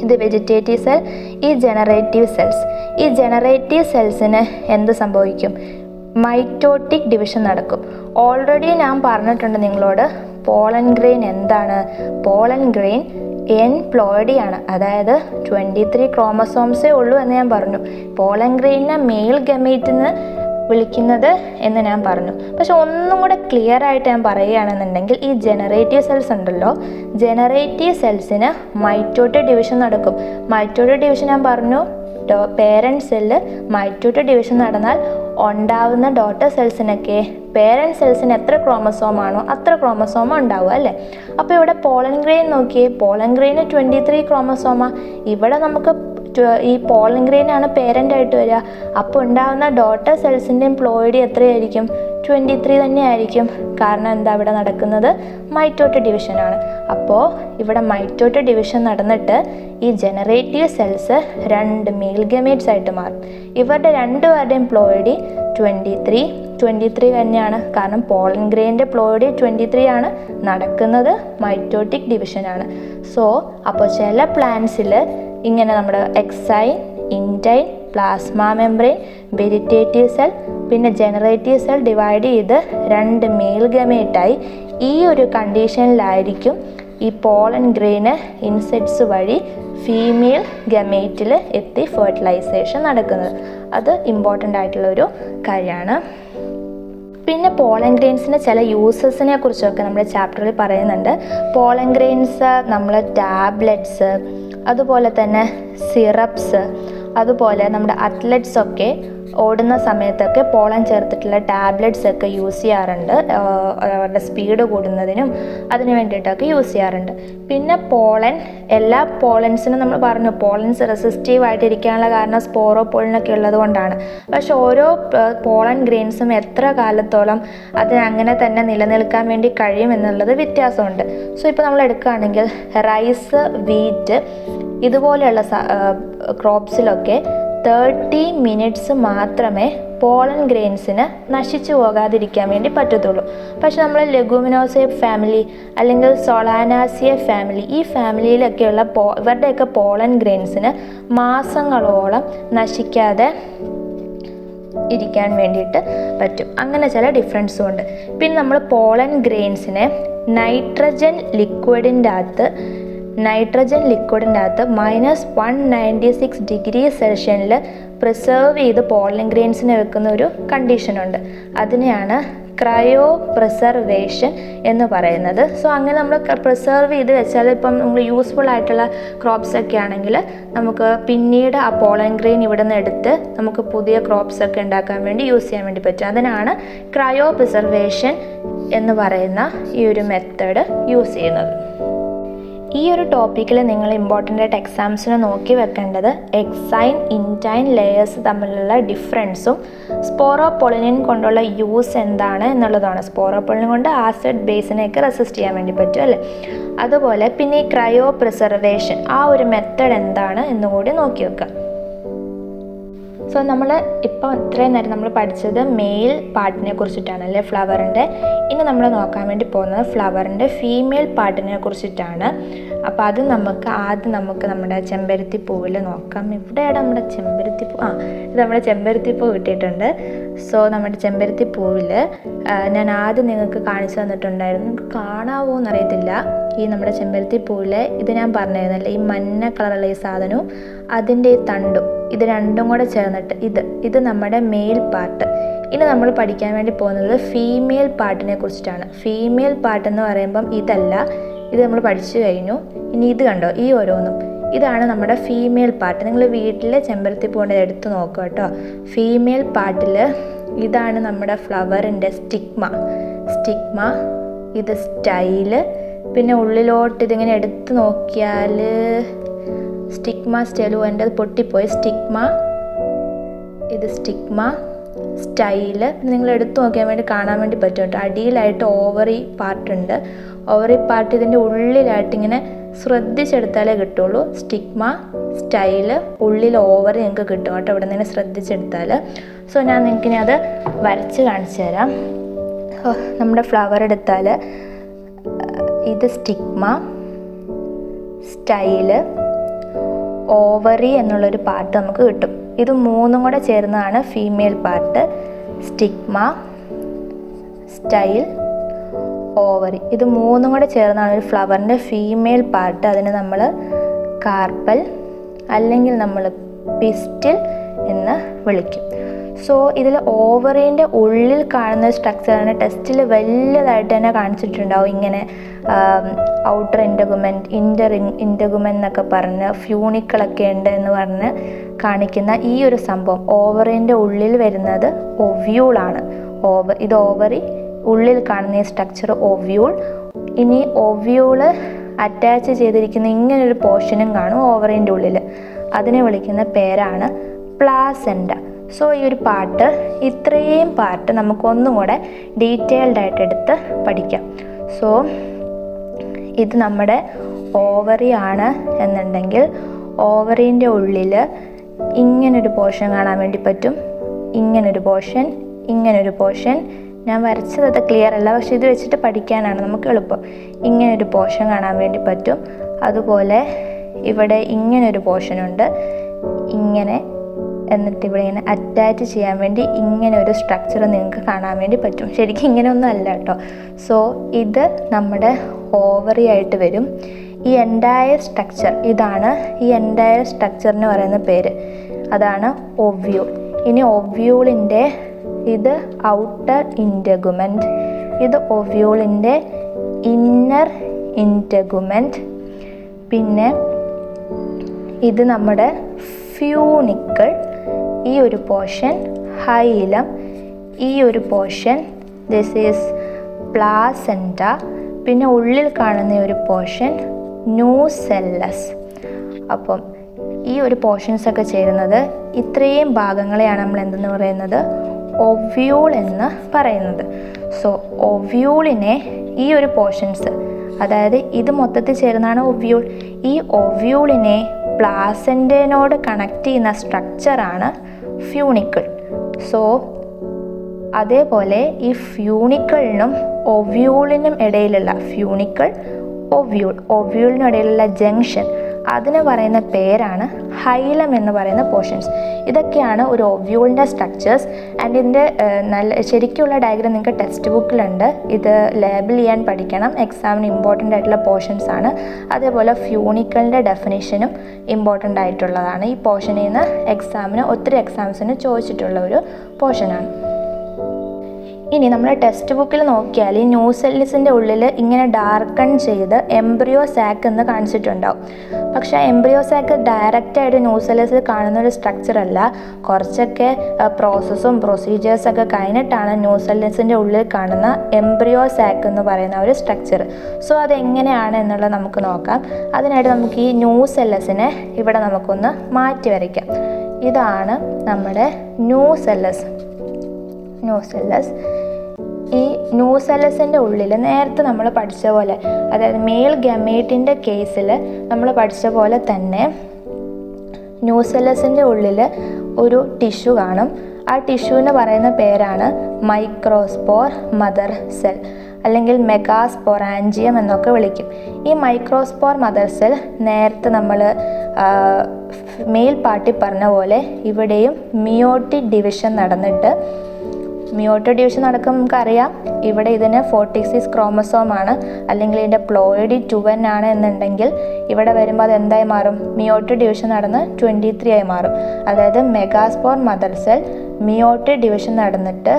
ഇത് വെജിറ്റേറ്റീവ് സെൽ, ഈ ജനറേറ്റീവ് സെൽസിന് എന്ത് സംഭവിക്കും? മൈറ്റോട്ടിക് ഡിവിഷൻ നടക്കും. ഓൾറെഡി ഞാൻ പറഞ്ഞിട്ടുണ്ട് നിങ്ങളോട്, പോളൻ ഗ്രെയിൻ എന്താണ്? പോളൻ ഗ്രെയിൻ എൻപ്ലോയിഡി ആണ്, അതായത് 23 ക്രോമസോംസേ ഉള്ളൂ എന്ന് ഞാൻ പറഞ്ഞു. പോളൻ ഗ്രെയിനെ മെയിൽ ഗമേറ്റിന്ന് വിളിക്കുന്നത് എന്ന് ഞാൻ പറഞ്ഞു. പക്ഷെ ഒന്നും കൂടെ ക്ലിയർ ആയിട്ട് ഞാൻ പറയുകയാണെന്നുണ്ടെങ്കിൽ, ഈ ജനറേറ്റീവ് സെൽസ് ഉണ്ടല്ലോ, ജനറേറ്റീവ് സെൽസിന് മൈറ്റോട്ടിക് ഡിവിഷൻ നടക്കും. മൈറ്റോട്ടിക് ഡിവിഷൻ ഞാൻ പറഞ്ഞു, പേരൻറ്റ് സെല്ല് മൈറ്റോട്ടിക് ഡിവിഷൻ നടന്നാൽ ഉണ്ടാവുന്ന ഡോട്ടർ സെൽസിനൊക്കെ പേരൻറ്റ് സെൽസിന് എത്ര ക്രോമസോമാണോ അത്ര ക്രോമസോമ ഉണ്ടാവുക അല്ലേ. അപ്പോൾ ഇവിടെ പോളൻ ഗ്രെയിൻ നോക്കിയേ, പോളൻ ഗ്രെയിന് 23 ക്രോമസോമ. ഇവിടെ നമുക്ക് ഈ പോളൻ ഗ്രെയിനാണ് പേരൻ്റായിട്ട് വരിക. അപ്പോൾ ഉണ്ടാകുന്ന ഡോട്ടർ സെൽസിൻ്റെ പ്ലോയിഡി എത്രയായിരിക്കും? 23 തന്നെയായിരിക്കും. കാരണം എന്താ ഇവിടെ നടക്കുന്നത്? മൈറ്റോട്ടിക് ഡിവിഷനാണ്. അപ്പോൾ ഇവിടെ മൈറ്റോട്ടിക് ഡിവിഷൻ നടന്നിട്ട് ഈ ജനറേറ്റീവ് സെൽസ് 2 മെയിൽ ഗമേറ്റ്സ് ആയിട്ട് മാറും. ഇവരുടെ രണ്ടുപേരുടെയും പ്ലോയിഡി 23 തന്നെയാണ്. കാരണം പോളൻ ഗ്രെയിൻ്റെ പ്ലോയിഡി 23 ആണ്, നടക്കുന്നത് മൈറ്റോട്ടിക് ഡിവിഷനാണ്. അപ്പോൾ ചില പ്ലാന്റ്സിൽ ഇങ്ങനെ നമ്മുടെ എക്സൈൻ, intine, plasma membrane, vegetative cell പിന്നെ ജനറേറ്റീവ് സെൽ ഡിവൈഡ് ചെയ്ത് 2 മെയിൽ ഗമേറ്റായി ഈ ഒരു കണ്ടീഷനിലായിരിക്കും ഈ പോളൻ ഗ്രെയിന് ഇൻസെക്ട്സ് വഴി ഫീമെയിൽ ഗമേറ്റിൽ എത്തി ഫെർട്ടിലൈസേഷൻ നടക്കുന്നത്. അത് ഇമ്പോർട്ടൻ്റ് ആയിട്ടുള്ളൊരു കാര്യമാണ്. പിന്നെ പോളൻ ഗ്രെയിൻസിൻ്റെ ചില യൂസസിനെ കുറിച്ചൊക്കെ നമ്മുടെ ചാപ്റ്ററിൽ പറയുന്നുണ്ട്. പോളൻ ഗ്രെയിൻസ് നമ്മൾ ടാബ്ലറ്റ്സ്, അതുപോലെ തന്നെ സിറപ്സ്, അതുപോലെ നമ്മുടെ അത്ലറ്റ്സൊക്കെ ഓടുന്ന സമയത്തൊക്കെ പോളൻ ചേർത്തിട്ടുള്ള ടാബ്ലറ്റ്സ് ഒക്കെ യൂസ് ചെയ്യാറുണ്ട്. അവരുടെ സ്പീഡ് കൂടുന്നതിനും അതിന് വേണ്ടിയിട്ടൊക്കെ യൂസ് ചെയ്യാറുണ്ട്. പിന്നെ എല്ലാ പോളൻസിനും നമ്മൾ പറഞ്ഞു പോളൻസ് റെസിസ്റ്റീവ് ആയിട്ടിരിക്കാനുള്ള കാരണം സ്പോറോപോളിനൊക്കെ ഉള്ളത് കൊണ്ടാണ്. പക്ഷെ ഓരോ പോളൻ ഗ്രെയിൻസും എത്ര കാലത്തോളം അതിനങ്ങനെ തന്നെ നിലനിൽക്കാൻ വേണ്ടി കഴിയും എന്നുള്ളത് വ്യത്യാസമുണ്ട്. ഇപ്പോൾ നമ്മൾ എടുക്കുകയാണെങ്കിൽ റൈസ്, വീറ്റ് ഇതുപോലെയുള്ള ക്രോപ്സിലൊക്കെ 30 മിനിറ്റ്സ് മാത്രമേ പോളൻ ഗ്രെയിൻസിന് നശിച്ചു പോകാതിരിക്കാൻ വേണ്ടി പറ്റത്തുള്ളൂ. പക്ഷെ നമ്മൾ ലെഗുമിനോസെ ഫാമിലി അല്ലെങ്കിൽ സൊളാനാസിയ ഫാമിലി, ഈ ഫാമിലിയിലൊക്കെയുള്ള ഇവരുടെയൊക്കെ പോളൻ ഗ്രെയിൻസിന് മാസങ്ങളോളം നശിക്കാതെ ഇരിക്കാൻ വേണ്ടിയിട്ട് പറ്റും. അങ്ങനെ ചില ഡിഫറൻസും ഉണ്ട്. പിന്നെ നമ്മൾ പോളൻ ഗ്രെയിൻസിനെ നൈട്രജൻ ലിക്വിഡിൻ്റെ അകത്ത് -196°C പ്രിസർവ് ചെയ്ത് പോളൻ ഗ്രെയിൻസിനെ വെക്കുന്ന ഒരു കണ്ടീഷനുണ്ട്. അതിനെയാണ് ക്രയോ പ്രിസർവേഷൻ എന്ന് പറയുന്നത്. സോ അങ്ങനെ നമ്മൾ പ്രിസർവ് ചെയ്ത് വെച്ചാൽ ഇപ്പം നമ്മൾ യൂസ്ഫുൾ ആയിട്ടുള്ള ക്രോപ്സ് ഒക്കെ ആണെങ്കിൽ നമുക്ക് പിന്നീട് ആ പോളൻ ഗ്രെയിൻ ഇവിടെ നിന്ന് എടുത്ത് നമുക്ക് പുതിയ ക്രോപ്സ് ഒക്കെ ഉണ്ടാക്കാൻ വേണ്ടി യൂസ് ചെയ്യാൻ വേണ്ടി പറ്റും. അതിനാണ് ക്രയോ പ്രിസർവേഷൻ എന്ന് പറയുന്ന ഈ ഒരു മെത്തേഡ് യൂസ് ചെയ്യുന്നത്. ഈ ഒരു ടോപ്പിക്കിൽ നിങ്ങൾ ഇമ്പോർട്ടൻ്റ് ആയിട്ട് എക്സാംസിന് നോക്കി വെക്കേണ്ടത് എക്സൈൻ, ഇൻറ്റൈൻ ലെയേഴ്സ് തമ്മിലുള്ള ഡിഫറൻസും സ്പോറോപൊളിനിൻ കൊണ്ടുള്ള യൂസ് എന്താണ് എന്നുള്ളതാണ്. സ്പോറോപൊളിനിൻ കൊണ്ട് ആസിഡ് ബേസിനെയൊക്കെ റെസിസ്റ്റ് ചെയ്യാൻ വേണ്ടി പറ്റും അല്ലേ. അതുപോലെ പിന്നെ ഈ ക്രയോ പ്രിസർവേഷൻ ആ ഒരു മെത്തേഡ് എന്താണ് എന്നുകൂടി നോക്കി വെക്കുക. സോ നമ്മൾ ഇപ്പോൾ ഇത്രയും നേരം നമ്മൾ പഠിച്ചത് മെയിൽ പാർട്ടിനെ കുറിച്ചിട്ടാണ് അല്ലേ, ഫ്ലവറിൻ്റെ. ഇനി നമ്മൾ നോക്കാൻ വേണ്ടി പോകുന്നത് ഫ്ലവറിൻ്റെ ഫീമെയിൽ പാർട്ടിനെ കുറിച്ചിട്ടാണ്. അപ്പോൾ അത് ആദ്യം നമ്മുടെ ചെമ്പരത്തി പൂവിൽ നോക്കാം. ഇവിടെയാണ് നമ്മുടെ ചെമ്പരത്തി പൂ. ഇത് നമ്മുടെ ചെമ്പരത്തി പൂ കിട്ടിയിട്ടുണ്ട്. സോ നമ്മുടെ ചെമ്പരത്തി പൂവിൽ ഞാൻ ആദ്യം നിങ്ങൾക്ക് കാണിച്ചു തന്നിട്ടുണ്ടായിരുന്നു. നിങ്ങൾക്ക് കാണാവോ എന്നറിയത്തില്ല. ഈ നമ്മുടെ ചെമ്പരത്തി പൂവിൽ ഇത് ഞാൻ പറഞ്ഞിരുന്നല്ലേ, ഈ മഞ്ഞ കളറുള്ള ഈ സാധനവും അതിൻ്റെ ഈ തണ്ടും, ഇത് രണ്ടും കൂടെ ചേർന്നിട്ട് ഇത് നമ്മുടെ മെയിൽ പാർട്ട്. ഇനി നമ്മൾ പഠിക്കാൻ വേണ്ടി പോകുന്നത് ഫീമെയിൽ പാർട്ടിനെ കുറിച്ചിട്ടാണ്. ഫീമെയിൽ പാർട്ട് എന്ന് പറയുമ്പം ഇത് നമ്മൾ പഠിച്ചു കഴിഞ്ഞു. ഇനി ഇത് കണ്ടോ, ഈ ഓരോന്നും ഇതാണ് നമ്മുടെ ഫീമെയിൽ പാർട്ട്. നിങ്ങൾ വീട്ടിൽ ചെമ്പരത്തി പൂവിൻ്റെ എടുത്ത് നോക്കുക കേട്ടോ. ഫീമെയിൽ പാർട്ടിൽ ഇതാണ് നമ്മുടെ ഫ്ലവറിൻ്റെ സ്റ്റിഗ്മ, ഇത് സ്റ്റൈല്. പിന്നെ ഉള്ളിലോട്ട് ഇതിങ്ങനെ എടുത്ത് നോക്കിയാൽ സ്റ്റിഗ്മ സ്റ്റൈലു, എൻ്റെ അത് പൊട്ടിപ്പോയി. ഇത് സ്റ്റിഗ്മ സ്റ്റൈല്. നിങ്ങൾ എടുത്തു നോക്കിയാൻ വേണ്ടി കാണാൻ വേണ്ടി പറ്റും കേട്ടോ. അടിയിലായിട്ട് ഓവറി പാർട്ടുണ്ട്. ഓവറി പാർട്ട് ഇതിൻ്റെ ഉള്ളിലായിട്ട് ഇങ്ങനെ ശ്രദ്ധിച്ചെടുത്താലേ കിട്ടുള്ളൂ. സ്റ്റിഗ്മ സ്റ്റൈല്, ഉള്ളിൽ ഓവറി നിങ്ങൾക്ക് കിട്ടും കേട്ടോ ഇവിടെ നിന്ന് ശ്രദ്ധിച്ചെടുത്താൽ. സോ ഞാൻ നിങ്ങൾക്കിനി അത് വരച്ച് കാണിച്ചു തരാം. നമ്മുടെ ഫ്ലവർ എടുത്താൽ ഇത് സ്റ്റിഗ്മ, സ്റ്റൈല്, ഓവറി എന്നുള്ളൊരു പാർട്ട് നമുക്ക് കിട്ടും. ഇത് മൂന്നും കൂടെ ചേർന്നതാണ് female part. Stigma, style, ovary, ഇത് മൂന്നും കൂടെ ചേർന്നാണ് ഒരു ഫ്ലവറിൻ്റെ ഫീമെയിൽ പാർട്ട്. അതിന് നമ്മൾ കാർപ്പൽ അല്ലെങ്കിൽ നമ്മൾ പിസ്റ്റിൽ എന്ന് വിളിക്കും. സോ ഇതിൽ ഓവറിൻ്റെ ഉള്ളിൽ കാണുന്ന സ്ട്രക്ചറാണ് ടെസ്റ്റിൽ വലുതായിട്ട് തന്നെ കാണിച്ചിട്ടുണ്ടാവും. ഇങ്ങനെ ഔട്ടർ ഇൻറ്റഗുമെൻ്റ് എന്നൊക്കെ പറഞ്ഞ് ഫ്യൂണിക്കളൊക്കെ ഉണ്ട് എന്ന് പറഞ്ഞ് കാണിക്കുന്ന ഈ ഒരു സംഭവം ഓവറിൻ്റെ ഉള്ളിൽ വരുന്നത് ഒവ്യൂളാണ്. ഇത് ഓവറി, ഉള്ളിൽ കാണുന്ന ഈ സ്ട്രക്ചർ ഒവ്യൂൾ. ഇനി ഒവ്യൂള് അറ്റാച്ച് ചെയ്തിരിക്കുന്ന ഇങ്ങനൊരു പോർഷനും കാണും ഓവറിൻ്റെ ഉള്ളിൽ. അതിനെ വിളിക്കുന്ന പേരാണ് പ്ലാസെൻഡ. സോ ഈ ഒരു പാർട്ട്, ഇത്രയും പാർട്ട് നമുക്കൊന്നും കൂടെ ഡീറ്റെയിൽഡ് ആയിട്ട് എടുത്ത് പഠിക്കാം. സോ ഇത് നമ്മുടെ ഓവറി ആണ് എന്നുണ്ടെങ്കിൽ ഓവറിൻ്റെ ഉള്ളിൽ ഇങ്ങനൊരു പോർഷൻ കാണാൻ വേണ്ടി പറ്റും. ഇങ്ങനൊരു പോർഷൻ ഞാൻ വരച്ചത് ക്ലിയർ അല്ല, പക്ഷെ ഇത് വെച്ചിട്ട് പഠിക്കാനാണ് നമുക്ക് എളുപ്പം. ഇങ്ങനൊരു പോർഷൻ കാണാൻ വേണ്ടി പറ്റും. അതുപോലെ ഇവിടെ ഇങ്ങനൊരു പോർഷനുണ്ട്, ഇങ്ങനെ. എന്നിട്ട് ഇവിടെ ഇങ്ങനെ അറ്റാച്ച് ചെയ്യാൻ വേണ്ടി ഇങ്ങനെ ഒരു സ്ട്രക്ചർ നിങ്ങൾക്ക് കാണാൻ വേണ്ടി പറ്റും. ശരിക്കും ഇങ്ങനെയൊന്നും അല്ല കേട്ടോ. സോ ഇത് നമ്മുടെ ഓവറി ആയിട്ട് വരും. ഈ എൻറ്റയർ സ്ട്രക്ചർ, ഇതാണ് ഈ എൻറ്റയർ സ്ട്രക്ചറിന് പറയുന്ന പേര്, അതാണ് ഒവ്യൂൾ. ഇനി ഒവ്യൂളിൻ്റെ ഇത് ഔട്ടർ ഇൻറ്റഗുമെൻ്റ്, ഇത് ഒവ്യൂളിൻ്റെ ഇന്നർ ഇൻറ്റഗുമെൻ്റ്. പിന്നെ ഇത് നമ്മുടെ ഫ്യൂണിക്കിൾ, ഈ ഒരു പോർഷൻ ഹൈലം, ഈ ഒരു പോർഷൻ ദിസ് ഈസ് പ്ലാസെൻറ്റ. പിന്നെ ഉള്ളിൽ കാണുന്ന ഒരു പോർഷൻ ന്യൂസെല്ലസ്. അപ്പം ഈ ഒരു പോർഷൻസൊക്കെ ചേരുന്നത്, ഇത്രയും ഭാഗങ്ങളെയാണ് നമ്മൾ എന്തെന്ന് പറയുന്നത്, ഒവ്യൂൾ എന്ന് പറയുന്നത്. സോ ഒവ്യൂളിനെ ഈ ഒരു പോർഷൻസ്, അതായത് ഇത് മൊത്തത്തിൽ ചേരുന്നതാണ് ഒവ്യൂൾ. ഈ ഒവ്യൂളിനെ പ്ലാസെൻറ്റയോട് കണക്ട് ചെയ്യുന്ന സ്ട്രക്ചറാണ് ഫ്യൂണിക്കിൾ. സോ അതേപോലെ ഈ ഫ്യൂണിക്കിളിനും ഒവ്യൂളിനും ഇടയിലുള്ള ഒവ്യൂളിനും ഇടയിലുള്ള ജംഗ്ഷൻ, അതിന് പറയുന്ന പേരാണ് ഹൈലം എന്ന് പറയുന്ന പോർഷൻസ്. ഇതൊക്കെയാണ് ഒരു ഒവ്യൂളിൻ്റെ സ്ട്രക്ചേഴ്സ്. ആൻഡ് ഇതിൻ്റെ ശരിക്കുള്ള ഡയഗ്രാം നിങ്ങൾക്ക് ടെക്സ്റ്റ് ബുക്കിലുണ്ട്. ഇത് ലേബിൾ ചെയ്യാൻ പഠിക്കണം, എക്സാമിന് ഇമ്പോർട്ടൻ്റ് ആയിട്ടുള്ള പോർഷൻസ് ആണ്. അതേപോലെ ഫ്യൂണിക്കിളിൻ്റെ ഡെഫിനേഷനും ഇമ്പോർട്ടൻ്റ് ആയിട്ടുള്ളതാണ്. ഈ പോർഷനിൽ നിന്ന് ഒത്തിരി എക്സാംസിന് ചോദിച്ചിട്ടുള്ള ഒരു പോർഷനാണ്. ഇനി നമ്മൾ ടെക്സ്റ്റ് ബുക്കിൽ നോക്കിയാൽ ഈ ന്യൂസെല്ലസിൻ്റെ ഉള്ളിൽ ഇങ്ങനെ ഡാർക്കൺ ചെയ്ത് എംബ്രിയോ സാക്ക് എന്ന് കാണിച്ചിട്ടുണ്ടാവും. പക്ഷേ എംബ്രിയോ സാക്ക് ഡയറക്റ്റായിട്ട് ന്യൂസെല്ലസിൽ കാണുന്ന ഒരു സ്ട്രക്ചർ അല്ല. കുറച്ചൊക്കെ പ്രോസസ്സും പ്രൊസീജിയേഴ്സൊക്കെ കഴിഞ്ഞിട്ടാണ് ന്യൂസെല്ലസിൻ്റെ ഉള്ളിൽ കാണുന്ന എംബ്രിയോ സാക്ക് എന്ന് പറയുന്ന ഒരു സ്ട്രക്ചർ. സോ അതെങ്ങനെയാണ് എന്നുള്ളത് നമുക്ക് നോക്കാം. അതിനായിട്ട് നമുക്ക് ഈ ന്യൂസെല്ലസിനെ ഇവിടെ നമുക്കൊന്ന് മാറ്റി വരയ്ക്കാം. ഇതാണ് നമ്മുടെ ന്യൂസെല്ലസ്. ഈ ന്യൂസെല്ലസിൻ്റെ ഉള്ളിൽ നേരത്തെ നമ്മൾ പഠിച്ച പോലെ, അതായത് മെയിൽ ഗമേറ്റിൻ്റെ കേസിൽ നമ്മൾ പഠിച്ച പോലെ തന്നെ ന്യൂസെല്ലസിൻ്റെ ഉള്ളിൽ ഒരു ടിഷ്യൂ കാണും. ആ ടിഷ്യൂവിന് പറയുന്ന പേരാണ് മൈക്രോസ്പോർ മദർ സെൽ, അല്ലെങ്കിൽ മെഗാസ്പൊറാഞ്ചിയം എന്നൊക്കെ വിളിക്കും. ഈ മൈക്രോസ്പോർ മദർ സെൽ നേരത്തെ നമ്മൾ മെയിൽ പാർട്ടിൽ പറഞ്ഞ പോലെ ഇവിടെയും മിയോട്ടിക് ഡിവിഷൻ നടന്നിട്ട്, മിയോട്ടിക് ഡിവിഷൻ നടക്കുമ്പോൾ നമുക്കറിയാം ഇവിടെ ഇതിന് 46 ക്രോമസോമാണ്, അല്ലെങ്കിൽ ഇതിൻ്റെ പ്ലോയിഡ് 2n ആണ് എന്നുണ്ടെങ്കിൽ ഇവിടെ വരുമ്പോൾ അത് എന്തായി മാറും? മിയോട്ടിക് ഡിവിഷൻ നടന്ന് 23 ആയി മാറും. അതായത് megaspore mother cell meiotic division നടന്നിട്ട്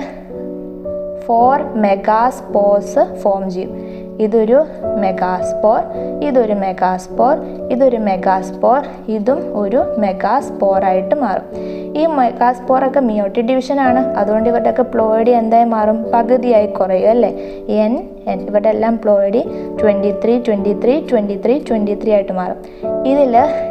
4 മെഗാസ്പോർസ് ഫോം ചെയ്യും. ഇതൊരു മെഗാസ്പോർ, ഇതൊരു മെഗാസ്പോർ, ഇതൊരു മെഗാസ്പോർ, ഇതും ഒരു മെഗാസ്പോറായിട്ട് മാറും. ഈ മെഗാസ്പോറൊക്കെ മിയോട്ടിക് ഡിവിഷനാണ്. അതുകൊണ്ട് ഇവരുടെയൊക്കെ പ്ലോയിഡി എന്തായി മാറും? പകുതിയായി കുറയും അല്ലേ? n ഇവിടെ എല്ലാം പ്ലോയിഡി 23 ആയിട്ട് മാറും.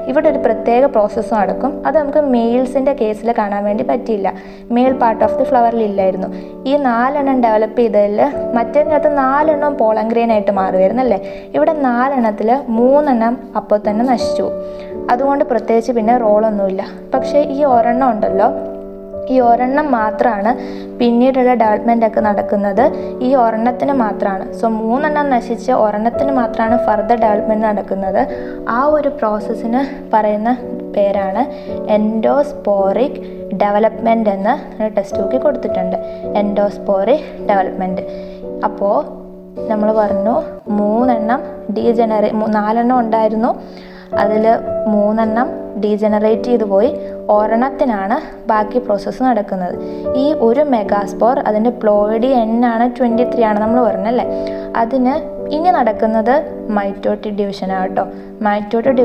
ഇവിടെ ഒരു പ്രത്യേക പ്രോസസ്സ് നടക്കും. അത് നമുക്ക് മെയിൽസിൻ്റെ കേസിൽ കാണാൻ വേണ്ടി പറ്റിയില്ല. മെയിൽ പാർട്ട് ഓഫ് ദി ഫ്ലവറിൽ ഇല്ലായിരുന്നു. ഈ 4 ഡെവലപ്പ് ചെയ്തതിൽ മറ്റേതിനകത്ത് 4 പോളൻ ഗ്രെയിൻ ആയിട്ട് മാറുമായിരുന്നല്ലേ? ഇവിടെ 4 3 അപ്പോൾ തന്നെ നശിച്ചു. അതുകൊണ്ട് പ്രത്യേകിച്ച് പിന്നെ റോളൊന്നുമില്ല. പക്ഷേ ഈ ഒരെണ്ണം ഉണ്ടല്ലോ, ഈ ഒരെണ്ണം മാത്രമാണ് പിന്നീടുള്ള ഡെവലപ്മെൻ്റ് ഒക്കെ നടക്കുന്നത്. ഈ ഒരെണ്ണത്തിന് മാത്രമാണ്. സോ 3 നശിച്ച് ഒരെണ്ണത്തിന് മാത്രമാണ് ഫർദർ ഡെവലപ്മെൻറ്റ് നടക്കുന്നത്. ആ ഒരു പ്രോസസ്സിന് പറയുന്ന പേരാണ് എൻഡോസ്പോറിക് ഡെവലപ്മെൻറ്റ് എന്ന് ടെക്സ്റ്റ് ബുക്കിൽ കൊടുത്തിട്ടുണ്ട്. എൻഡോസ്പോറിക് ഡെവലപ്മെൻറ്റ്. അപ്പോൾ നമ്മൾ പറഞ്ഞു 4 ഉണ്ടായിരുന്നു. അതിൽ 3 ഡീജനറേറ്റ് ചെയ്തു പോയി. ഒരെണ്ണത്തിനാണ് ബാക്കി പ്രോസസ്സ് നടക്കുന്നത്. ഈ ഒരു മെഗാസ്പോർ, അതിൻ്റെ പ്ലോയിഡി n ആണ് 23 ആണ് നമ്മൾ പറഞ്ഞല്ലേ. അതിന് ഇനി നടക്കുന്നത് മൈറ്റോട്ടിക് ഡിവിഷനാണ് കേട്ടോ. മൈറ്റോട്ടിക്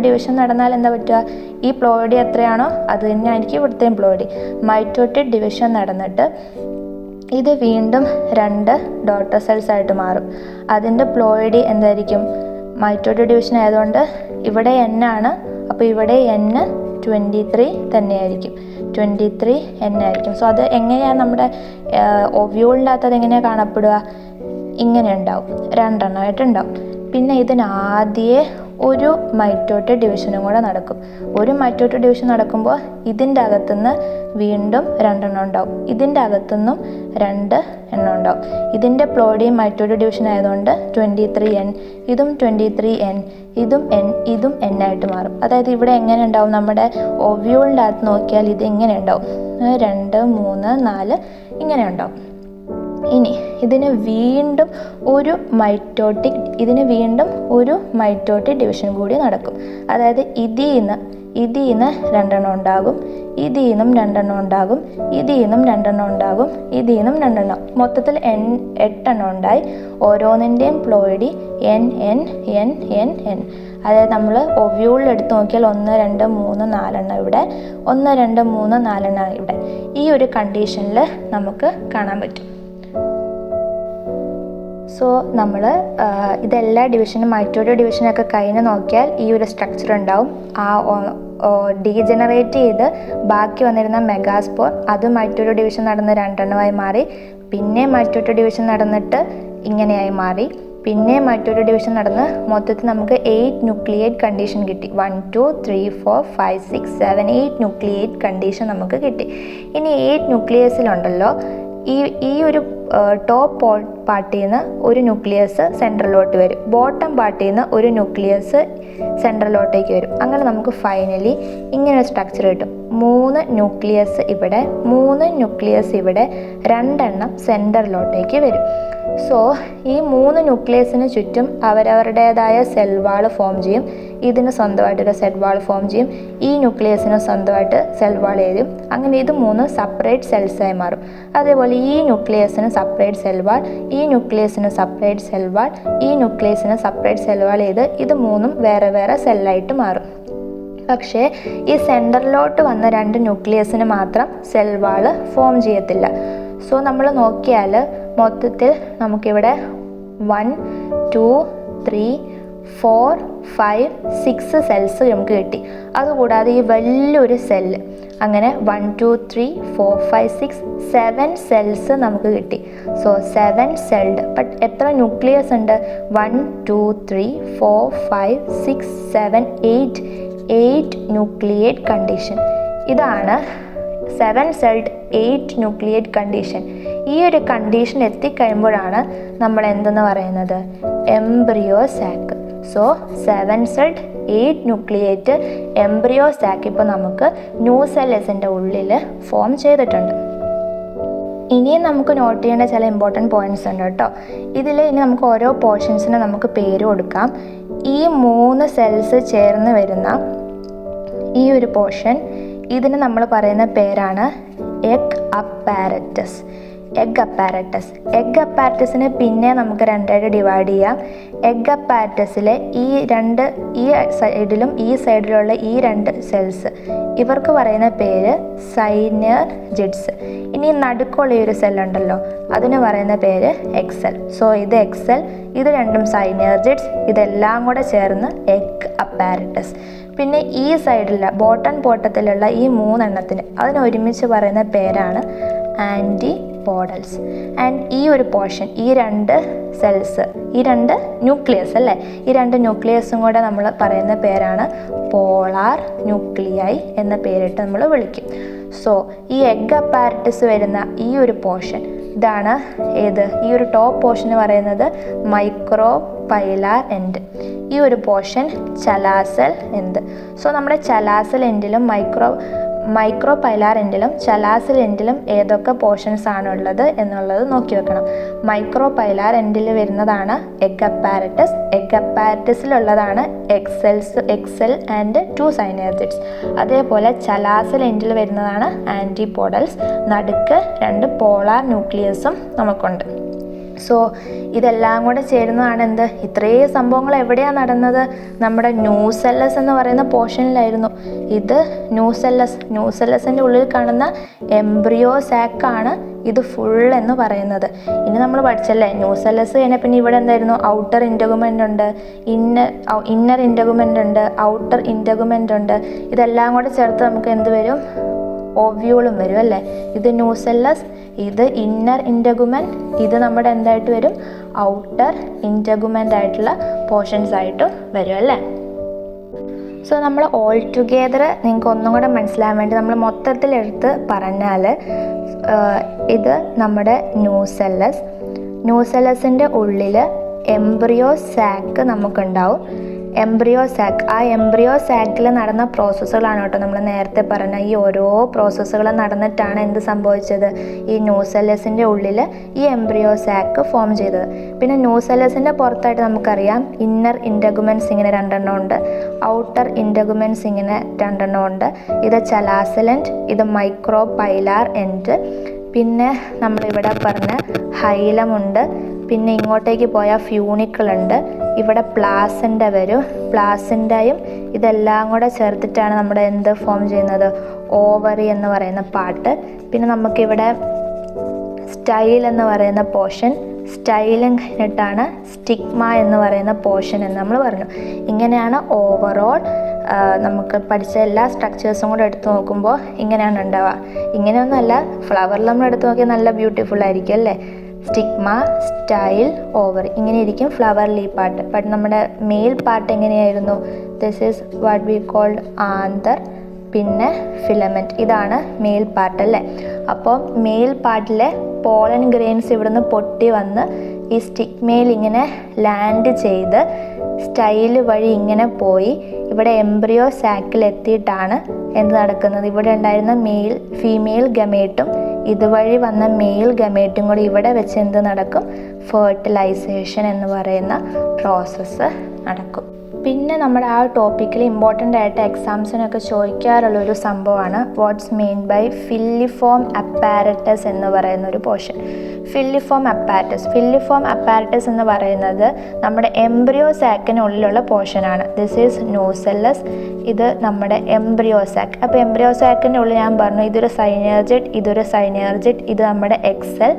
ഡിവിഷൻ നടന്നാൽ എന്താ പറ്റുക? ഈ പ്ലോയിഡി എത്രയാണോ അത് തന്നെയായിരിക്കും ഇവിടുത്തെയും പ്ലോയിഡി. മൈറ്റോട്ടിക് ഡിവിഷൻ നടന്നിട്ട് ഇത് വീണ്ടും 2 ഡോട്ടർ സെൽസ് ആയിട്ട് മാറും. അതിൻ്റെ പ്ലോയിഡി എന്തായിരിക്കും? മൈറ്റോട്ടിക് ഡിവിഷൻ ആയതുകൊണ്ട് ഇവിടെ n ആണ്, അപ്പോൾ ഇവിടെ n 23 തന്നെയായിരിക്കും. 23 n ആയിരിക്കും. സോ അത് എങ്ങനെയാണ് നമ്മുടെ ഒവ്യൂളിൻ്റെ അകത്ത് അതെങ്ങനെയാണ് കാണപ്പെടുക? ഇങ്ങനെ ഉണ്ടാവും, 2 എണ്ണമായിട്ടുണ്ടാവും. പിന്നെ ഇതിനാദ്യേ ഒരു മൈറ്റോട്ടിക് ഡിവിഷനും കൂടെ നടക്കും. ഒരു മൈറ്റോട്ടിക് ഡിവിഷൻ നടക്കുമ്പോൾ ഇതിൻ്റെ അകത്തുനിന്ന് വീണ്ടും 2 ഉണ്ടാവും, ഇതിൻ്റെ അകത്തുനിന്നും 2 ഉണ്ടാവും. ഇതിൻ്റെ പ്ലോയിഡിയും മൈറ്റോട്ടിക് ഡിവിഷൻ ആയതുകൊണ്ട് 23n, ഇതും 23n, ഇതും n ആയിട്ട് മാറും. അതായത് ഇവിടെ എങ്ങനെ ഉണ്ടാവും? നമ്മുടെ ഒവ്യൂളിൻ്റെ അകത്ത് നോക്കിയാൽ ഇത് എങ്ങനെ ഉണ്ടാവും? 2, 3, 4 ഇങ്ങനെ ഉണ്ടാവും. ഇനി ഇതിന് വീണ്ടും ഒരു മൈറ്റോട്ടിക് ഡിവിഷൻ കൂടി നടക്കും. അതായത് ഇതിൽ നിന്ന് 2 ഉണ്ടാകും, ഇതിൽ നിന്നും 2 ഉണ്ടാകും, ഇതിൽ നിന്നും 2 ഉണ്ടാകും, ഇതിൽ നിന്നും 2. മൊത്തത്തിൽ 8 ഉണ്ടായി. ഓരോന്നിൻ്റെയും പ്ലോയിഡി n. അതായത് നമ്മൾ ഒവ്യൂളിൽ എടുത്ത് നോക്കിയാൽ 1, 2, 3, 4 ഇവിടെ, 1, 2, 3, 4 ഇവിടെ. ഈ ഒരു കണ്ടീഷനിൽ നമുക്ക് കാണാൻ പറ്റും. സോ നമ്മൾ ഇതെല്ലാ ഡിവിഷനും മൈറ്റോട്ടിക് ഡിവിഷനൊക്കെ കഴിഞ്ഞ് നോക്കിയാൽ ഈ ഒരു സ്ട്രക്ചർ ഉണ്ടാവും. ആ ഡീജനറേറ്റ് ചെയ്ത് ബാക്കി വന്നിരുന്ന മെഗാസ്പോർ അത് മൈറ്റോട്ടിക് ഡിവിഷൻ നടന്ന് 2 മാറി. പിന്നെ മൈറ്റോട്ടിക് ഡിവിഷൻ നടന്നിട്ട് ഇങ്ങനെയായി മാറി. പിന്നെ മറ്റൊരു ഡിവിഷൻ നടന്ന് മൊത്തത്തിൽ നമുക്ക് 8 ന്യൂക്ലിയേറ്റ് കണ്ടീഷൻ കിട്ടി. 1 2 3 4 5 6 7 8 ന്യൂക്ലിയേറ്റ് കണ്ടീഷൻ നമുക്ക് കിട്ടി. ഇനി 8 ന്യൂക്ലിയസിലുണ്ടല്ലോ ഈ ഒരു ടോപ്പ് പാർട്ടിൽ നിന്ന് ഒരു ന്യൂക്ലിയസ് സെൻട്രലോട്ട് വരും, ബോട്ടം പാർട്ടിൽ നിന്ന് ഒരു ന്യൂക്ലിയസ് സെൻട്രലോട്ടേക്ക് വരും. അങ്ങനെ നമുക്ക് ഫൈനലി ഇങ്ങനെ ഒരു സ്ട്രക്ചർ കിട്ടും. 3 ന്യൂക്ലിയസ് ഇവിടെ, 3 ന്യൂക്ലിയസ് ഇവിടെ, 2 സെൻറ്ററിലോട്ടേക്ക് വരും. സോ ഈ 3 ന്യൂക്ലിയസിന് ചുറ്റും അവരവരുടേതായ സെൽ വാൾ ഫോം ചെയ്യും. ഇതിന് സ്വന്തമായിട്ടൊരു സെൽ വാൾ ഫോം ചെയ്യും, ഈ ന്യൂക്ലിയസിന് സ്വന്തമായിട്ട് സെൽ വാൾ ചെയ്യും. അങ്ങനെ ഇത് 3 സെപ്പറേറ്റ് സെൽസായി മാറും. അതേപോലെ ഈ ന്യൂക്ലിയസിന് സെപ്പറേറ്റ് സെൽ വാൾ, ഈ ന്യൂക്ലിയസിന് സെപ്പറേറ്റ് സെൽ വാൾ, ഈ ന്യൂക്ലിയസിന് സെപ്പറേറ്റ് സെൽ വാൾ ചെയ്ത് ഇത് 3 വേറെ വേറെ സെല്ലായിട്ട് മാറും. പക്ഷേ ഈ സെൻറ്ററിലോട്ട് വന്ന 2 ന്യൂക്ലിയസിന് മാത്രം സെൽ വാൾ ഫോം ചെയ്യത്തില്ല. സോ നമ്മൾ നോക്കിയാൽ മൊത്തത്തിൽ നമുക്കിവിടെ 1 2 3 4 5 6 സെൽസ് നമുക്ക് കിട്ടി. അതുകൂടാതെ ഈ വലിയൊരു സെല്ല്, അങ്ങനെ 1 2 3 4 5 6 7 സെൽസ് നമുക്ക് കിട്ടി. So 7 celled. ബട്ട് എത്ര ന്യൂക്ലിയസ് ഉണ്ട്? 1 2 3 4 5 6 7 8 ന്യൂക്ലിയേറ്റ് കണ്ടീഷൻ. ഇതാണ് 7 സെൽഡ് 8 ന്യൂക്ലിയേറ്റ് കണ്ടീഷൻ. ഈ ഒരു കണ്ടീഷൻ എത്തിക്കഴിയുമ്പോഴാണ് നമ്മൾ എന്തെന്ന് പറയുന്നത്? Embryo sac. So 7 celled 8 nucleate embryo sac ഇപ്പോൾ നമുക്ക് ന്യൂസെല്ലസിൻ്റെ ഉള്ളിൽ ഫോം ചെയ്തിട്ടുണ്ട്. ഇനിയും നമുക്ക് നോട്ട് ചെയ്യേണ്ട ചില ഇമ്പോർട്ടൻറ്റ് പോയിൻറ്റ്സ് ഉണ്ട് കേട്ടോ. ഇതിൽ ഇനി നമുക്ക് ഓരോ പോർഷൻസിന് നമുക്ക് പേര് കൊടുക്കാം. ഈ 3 സെൽസ് ചേർന്ന് വരുന്ന ഈ ഒരു പോർഷൻ, ഇതിന് നമ്മൾ പറയുന്ന പേരാണ് എഗ് അപ്പാരറ്റസ്. എഗ് അപ്പാരറ്റസിനെ പിന്നെ നമുക്ക് രണ്ടായിട്ട് ഡിവൈഡ് ചെയ്യാം. എഗ് അപ്പാരറ്റസിലെ ഈ സൈഡിലും ഈ സൈഡിലുള്ള ഈ 2 സെൽസ്, ഇവർക്ക് പറയുന്ന പേര് സൈനർജിഡ്സ്. ഇനി നടുക്കുള്ള ഈ ഒരു സെല്ലുണ്ടല്ലോ, അതിന് പറയുന്ന പേര് എക്സെൽ. സോ ഇത് എക്സെൽ, ഇത് രണ്ടും സൈനർജിഡ്സ്, ഇതെല്ലാം കൂടെ ചേർന്ന് എഗ് അപ്പാരറ്റസ്. പിന്നെ ഈ സൈഡിലുള്ള ബോട്ടം പോട്ടത്തിലുള്ള ഈ 3 എണ്ണത്തിന് അതിന് ഒരുമിച്ച് പറയുന്ന പേരാണ് ആൻറ്റിപോഡൽസ്. ആൻഡ് ഈ ഒരു പോർഷൻ, ഈ 2 സെൽസ്, ഈ 2 ന്യൂക്ലിയസ് അല്ലേ, ഈ 2 ന്യൂക്ലിയസും കൂടെ നമ്മൾ പറയുന്ന പേരാണ് പോളാർ ന്യൂക്ലിയൈ എന്ന പേരിട്ട് നമ്മൾ വിളിക്കും. സോ ഈ എഗ് അപ്പാരറ്റസ് വരുന്ന ഈ ഒരു പോർഷൻ, ഇതാണ് ഏത്? ഈ ഒരു ടോപ്പ് പോർഷൻ പറയുന്നത് മൈക്രോ പൈലാർ എൻഡ്. ഈ ഒരു പോർഷൻ ചലാസൽ എൻഡ്. സോ നമ്മുടെ ചലാസൽ എൻഡിലും മൈക്രോ പൈലാർ എൻഡിലും ചലാസൽ എൻഡിലും ഏതൊക്കെ പോർഷൻസ് ആണുള്ളത് എന്നുള്ളത് നോക്കി വെക്കണം. മൈക്രോ പൈലാർ എൻഡിൽ വരുന്നതാണ് എഗ് അപ്പാരറ്റസ്. എഗ് അപ്പാരറ്റസിലുള്ളതാണ് എക്സെൽ ആൻഡ് 2 സൈനർജിഡ്സ്. അതേപോലെ ചലാസൽ എൻഡിൽ വരുന്നതാണ് ആൻറ്റിപോഡൽസ്. നടുക്ക് 2 പോളാർ ന്യൂക്ലിയസും നമുക്കുണ്ട്. സോ ഇതെല്ലാം കൂടെ ചേരുന്നതാണ് എന്ത്? ഇത്രയും സംഭവങ്ങൾ എവിടെയാണ് നടന്നത്? നമ്മുടെ ന്യൂസെല്ലസ് എന്ന് പറയുന്ന പോർഷനിലായിരുന്നു. ഇത് ന്യൂസെല്ലസിൻ്റെ ഉള്ളിൽ കാണുന്ന എംബ്രിയോ സാക്കാണ് ഇത് ഫുൾ എന്ന് പറയുന്നത്. ഇനി നമ്മൾ പഠിച്ചല്ലേ ന്യൂസെല്ലസ് കഴിഞ്ഞാൽ പിന്നെ ഇവിടെ എന്തായിരുന്നു? ഔട്ടർ ഇൻറ്റഗുമെൻ്റ് ഉണ്ട്, ഇന്നർ ഇൻറ്റഗുമെൻ്റ് ഉണ്ട്, ഔട്ടർ ഇൻറ്റഗുമെൻ്റ് ഉണ്ട്. ഇതെല്ലാം കൂടെ ചേർത്ത് നമുക്ക് എന്ത് വരും? ഓവ്യൂളും വരും അല്ലേ. ഇത് ന്യൂസെല്ലസ്, ഇത് ഇന്നർ ഇൻറ്റഗുമെൻ്റ്, ഇത് നമ്മുടെ എന്തായിട്ട് വരും? ഔട്ടർ ഇൻറ്റഗുമെൻ്റ് ആയിട്ടുള്ള പോർഷൻസ് ആയിട്ട് വരും അല്ലേ. സോ നമ്മൾ ഓൾ ടുഗെദർ നിങ്ങൾക്ക് ഒന്നും കൂടെ മനസ്സിലാകാൻ വേണ്ടി നമ്മൾ മൊത്തത്തിലെടുത്ത് പറഞ്ഞാൽ, ഇത് നമ്മുടെ ന്യൂസെല്ലസിൻ്റെ ഉള്ളിൽ എംബ്രിയോ സാക്ക് നമുക്കുണ്ടാവും. എംബ്രിയോ സാക്ക്, ആ എംബ്രിയോ സാക്കിൽ നടന്ന പ്രോസസ്സുകളാണ് കേട്ടോ നമ്മൾ നേരത്തെ പറഞ്ഞ ഈ ഓരോ പ്രോസസ്സുകൾ നടന്നിട്ടാണ് എന്ത് സംഭവിച്ചത്? ഈ ന്യൂസെല്ലസിൻ്റെ ഉള്ളിൽ ഈ എംബ്രിയോ സാക്ക് ഫോം ചെയ്തത്. പിന്നെ ന്യൂസെല്ലസിൻ്റെ പുറത്തായിട്ട് നമുക്കറിയാം ഇന്നർ ഇൻറ്റഗുമെൻറ്റ്സ് ഇങ്ങനെ 2 എണ്ണം ഉണ്ട്, ഔട്ടർ ഇൻറ്റഗുമെൻറ്റ്സ് ഇങ്ങനെ 2 എണ്ണം ഉണ്ട്. ഇത് ചലാസൽ എൻഡ്, ഇത് മൈക്രോ പൈലാർ എൻഡ്. പിന്നെ നമ്മളിവിടെ പറഞ്ഞ ഹൈലമുണ്ട്. പിന്നെ ഇങ്ങോട്ടേക്ക് പോയാൽ ഫ്യൂണിക്കിളുണ്ട്. ഇവിടെ പ്ലാസൻ്റ വരും. പ്ലാസൻ്റയും ഇതെല്ലാം കൂടെ ചേർത്തിട്ടാണ് നമ്മുടെ എന്ത് ഫോം ചെയ്യുന്നത്? ഓവറി എന്ന് പറയുന്ന പാർട്ട്. പിന്നെ നമുക്കിവിടെ സ്റ്റൈൽ എന്ന് പറയുന്ന പോർഷൻ, സ്റ്റൈലും കഴിഞ്ഞിട്ടാണ് സ്റ്റിഗ്മ എന്ന് പറയുന്ന പോർഷൻ എന്ന് നമ്മൾ പറഞ്ഞു. ഇങ്ങനെയാണ് ഓവറോൾ നമുക്ക് പഠിച്ച എല്ലാ സ്ട്രക്ചേഴ്സും കൂടെ എടുത്തു നോക്കുമ്പോൾ ഇങ്ങനെയാണ് ഉണ്ടാവുക. ഇങ്ങനെയൊന്നുമല്ല, ഫ്ലവറിൽ നമ്മൾ എടുത്ത് നോക്കിയാൽ നല്ല ബ്യൂട്ടിഫുൾ ആയിരിക്കും അല്ലേ. സ്റ്റിഗ്മ, സ്റ്റൈൽ, ഓവറി, ഇങ്ങനെ ഇരിക്കും ഫ്ലവർ ലീഫ് പാർട്ട്. ബട്ട് നമ്മുടെ മെയിൽ പാർട്ട് എങ്ങനെയായിരുന്നു? This is what we called anther, പിന്നെ ഫിലമെൻറ്റ്. ഇതാണ് മെയിൽ പാർട്ട് അല്ലേ. അപ്പോൾ മെയിൽ പാർട്ടിലെ പോളൻ ഗ്രെയിൻസ് ഇവിടുന്ന് പൊട്ടി വന്ന് ഈ സ്റ്റിഗ്മയിൽ ഇങ്ങനെ ലാൻഡ് ചെയ്ത് സ്റ്റൈല് വഴി ഇങ്ങനെ പോയി ഇവിടെ എംബ്രിയോ സാക്കിൽ എത്തിയിട്ടാണ് എന്ത് നടക്കുന്നത്? ഇവിടെ ഉണ്ടായിരുന്ന ഫീമെയിൽ ഗമേറ്റും ഇതുവഴി വന്ന മെയിൽ ഗമേറ്റും കൂടി ഇവിടെ വെച്ച് എന്ത് നടക്കും? ഫെർട്ടിലൈസേഷൻ എന്ന് പറയുന്ന പ്രോസസ്സ് നടക്കും. പിന്നെ നമ്മുടെ ആ ടോപ്പിക്കിൽ ഇമ്പോർട്ടൻ്റ് ആയിട്ട് എക്സാംസിനൊക്കെ ചോദിക്കാറുള്ളൊരു സംഭവമാണ് what's meant by filiform apparatus എന്ന് പറയുന്ന ഒരു പോർഷൻ. ഫില്ലിഫോം അപ്പാരറ്റസ് എന്ന് പറയുന്നത് നമ്മുടെ എംബ്രിയോ സാക്കിനുള്ളിലുള്ള പോർഷനാണ്. ദിസ് ഈസ് ന്യൂസെല്ലസ്, ഇത് നമ്മുടെ എംബ്രിയോ സാക്ക്. അപ്പോൾ എംബ്രിയോ സാക്കിൻ്റെ ഉള്ളിൽ ഞാൻ പറഞ്ഞു ഇതൊരു സൈനേർജിഡ്, ഇത് നമ്മുടെ എക്സൽ,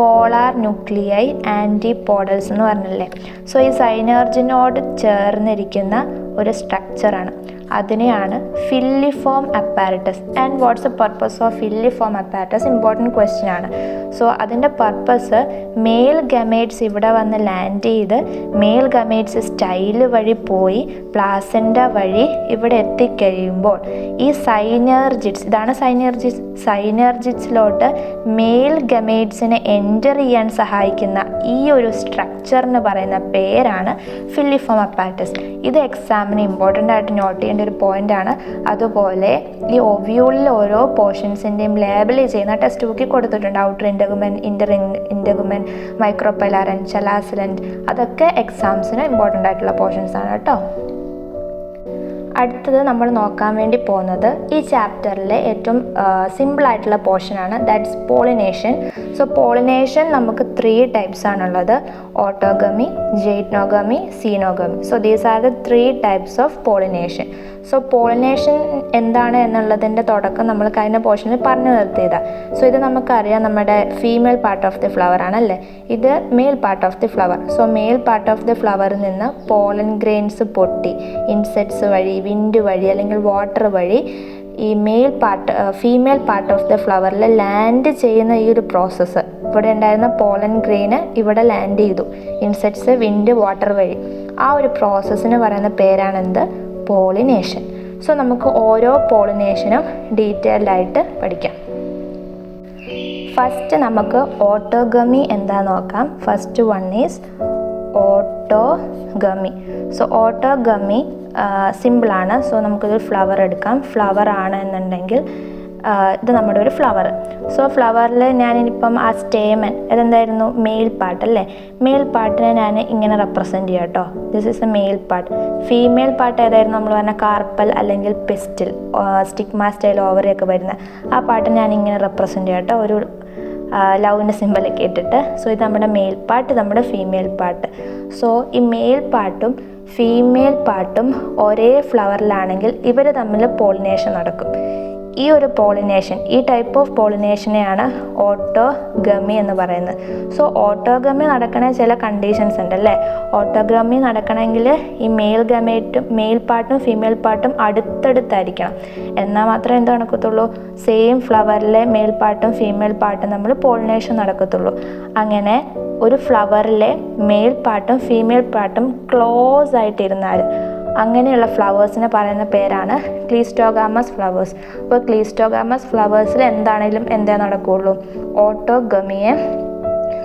പോളാർ ന്യൂക്ലിയൈ, ആൻറ്റിപോഡൽസ് എന്ന് പറഞ്ഞില്ലേ. സോ ഈ സൈനേർജിനോട് ചേർന്നിരിക്കുന്ന ഒരു സ്ട്രക്ചറാണ്, അതിനെയാണ് filiform apparatus. And what's the purpose of filiform apparatus? Important question ആണ്. സോ അതിൻ്റെ പർപ്പസ് മെയിൽ ഗമേറ്റ്സ് ഇവിടെ വന്ന് ലാൻഡ് ചെയ്ത് മെയിൽ ഗമേറ്റ്സ് സ്റ്റൈല് വഴി പോയി പ്ലാസെൻ്റ വഴി ഇവിടെ എത്തിക്കഴിയുമ്പോൾ ഈ സൈനേർജിഡ്സ്, ഇതാണ് സൈനേർജിഡ്സിലോട്ട് മെയിൽ ഗമേറ്റ്സിനെ എൻ്റർ ചെയ്യാൻ സഹായിക്കുന്ന ഈ ഒരു സ്ട്രക്ചറിന് പറയുന്ന പേരാണ് ഫില്ലിഫോം അപ്പാരറ്റസ്. ഇത് എക്സാമിന് ഇമ്പോർട്ടൻ്റ് ആയിട്ട് നോട്ട് ചെയ്യേണ്ട ഒരു പോയിൻ്റാണ്. അതുപോലെ ഈ ഒവ്യൂളിൽ ഓരോ പോർഷൻസിൻ്റെയും ലേബിൾ ചെയ്യുന്ന ടെക്സ്റ്റ് ബുക്കിൽ കൊടുത്തിട്ടുണ്ട്. ഔട്ടർ ഇൻഡഗുമെൻ, ഇൻഡഗുമെൻ, മൈക്രോപൈലാരൻ, ചലാസിലൻറ്റ്, അതൊക്കെ എക്സാംസിന് ഇമ്പോർട്ടൻ്റ് ആയിട്ടുള്ള പോർഷൻസ് ആണ് കേട്ടോ. അടുത്തത് നമ്മൾ നോക്കാൻ വേണ്ടി പോകുന്നത് ഈ ചാപ്റ്ററിലെ ഏറ്റവും സിമ്പിളായിട്ടുള്ള പോർഷനാണ്, ദാറ്റ്സ് പോളിനേഷൻ. സോ പോളിനേഷൻ നമുക്ക് 3 ടൈപ്സ് ആണുള്ളത്: autogamy, geitonogamy, xenogamy. So these are the 3 types of pollination. So pollination എന്താണ് എന്നുള്ളതിൻ്റെ തുടക്കം നമ്മൾ കഴിഞ്ഞ പോർഷനിൽ പറഞ്ഞു നിർത്തിയതാണ്. സോ ഇത് നമുക്കറിയാം, നമ്മുടെ female part of the flower ആണല്ലേ, ഇത് male part of the flower. So male part of the ഫ്ലവറിൽ നിന്ന് പോളൻ ഗ്രെയിൻസ് പൊട്ടി ഇൻസെക്ട്സ് വഴി, വിൻഡ് വഴി അല്ലെങ്കിൽ വാട്ടർ വഴി ഈ ഫീമെയിൽ പാർട്ട് ഓഫ് ദ ഫ്ലവറിൽ ലാൻഡ് ചെയ്യുന്ന ഈ ഒരു പ്രോസസ്സ്, ഇവിടെ ഉണ്ടായിരുന്ന പോളൻ ഗ്രെയിന് ഇവിടെ ലാൻഡ് ചെയ്തു ഇൻസെക്ട്സ്, വിൻഡ്, വാട്ടർ വഴി. ആ ഒരു പ്രോസസ്സിന് പറയുന്ന പേരാണെന്ത്? പോളിനേഷൻ. സോ നമുക്ക് ഓരോ പോളിനേഷനും ഡീറ്റെയിൽഡ് ആയിട്ട് പഠിക്കാം. ഫസ്റ്റ് നമുക്ക് ഓട്ടോഗമി എന്താ നോക്കാം. First one is autogamy. So autogamy സിമ്പിളാണ്. സോ നമുക്കിതൊരു ഫ്ലവർ എടുക്കാം. ഫ്ലവർ ആണ് എന്നുണ്ടെങ്കിൽ ഇത് നമ്മുടെ ഒരു ഫ്ലവർ. സോ ഫ്ലവറിൽ ഞാനിപ്പം ആ സ്റ്റേമൻ ഇതെന്തായിരുന്നു? മെയിൽ പാർട്ട് അല്ലേ. മെയിൽ പാർട്ടിനെ ഞാൻ ഇങ്ങനെ റെപ്രസെൻറ്റ് ചെയ്യാം കേട്ടോ. This is a male part. Female part ഏതായിരുന്നു? നമ്മൾ പറഞ്ഞ കാർപ്പൽ അല്ലെങ്കിൽ പെസ്റ്റിൽ, സ്റ്റിഗ്മ, സ്റ്റൈൽ, ഓവറിയൊക്കെ വരുന്ന ആ പാർട്ട് ഞാൻ ഇങ്ങനെ റെപ്രസെൻറ്റ് ചെയ്യാം കേട്ടോ, ഒരു ലവിൻ്റെ സിമ്പലൊക്കെ ഇട്ടിട്ട്. സോ ഇത് നമ്മുടെ മെയിൽ പാർട്ട്, ഇത് നമ്മുടെ ഫീമെയിൽ പാർട്ട്. സോ ഈ മെയിൽ പാർട്ടും ഫീമെയിൽ പാർട്ടും ഒരേ ഫ്ലവറിലാണെങ്കിൽ ഇവർ തമ്മിൽ പോളിനേഷൻ നടക്കും. ഈ ഒരു പോളിനേഷൻ, ഈ ടൈപ്പ് ഓഫ് പോളിനേഷനെയാണ് ഓട്ടോഗമി എന്ന് പറയുന്നത്. സോ ഓട്ടോഗമി നടക്കണ ചില കണ്ടീഷൻസ് ഉണ്ട് അല്ലേ. ഓട്ടോഗമി നടക്കണമെങ്കിൽ ഈ മെയിൽ പാർട്ടും ഫീമെയിൽ പാർട്ടും അടുത്തടുത്തായിരിക്കണം. എന്നാൽ മാത്രമേ എന്ത് നടക്കത്തുള്ളൂ? സെയിം ഫ്ലവറിലെ മെയിൽ പാർട്ടും ഫീമെയിൽ പാർട്ടും തമ്മിൽ പോളിനേഷൻ നടക്കത്തുള്ളൂ. അങ്ങനെ ഒരു ഫ്ലവറിലെ മെയിൽ പാർട്ടും ഫീമെയിൽ പാർട്ടും ക്ലോസ് ആയിട്ടിരുന്നാൽ അങ്ങനെയുള്ള ഫ്ലവേഴ്സിനെ പറയുന്ന പേരാണ് ക്ലീസ്റ്റോഗാമസ് ഫ്ലവേഴ്സ്. അപ്പോൾ ക്ലീസ്റ്റോഗാമസ് ഫ്ലവേഴ്സിൽ എന്താണേലും എന്തേ നടക്കുകയുള്ളൂ? ഓട്ടോഗമിയെ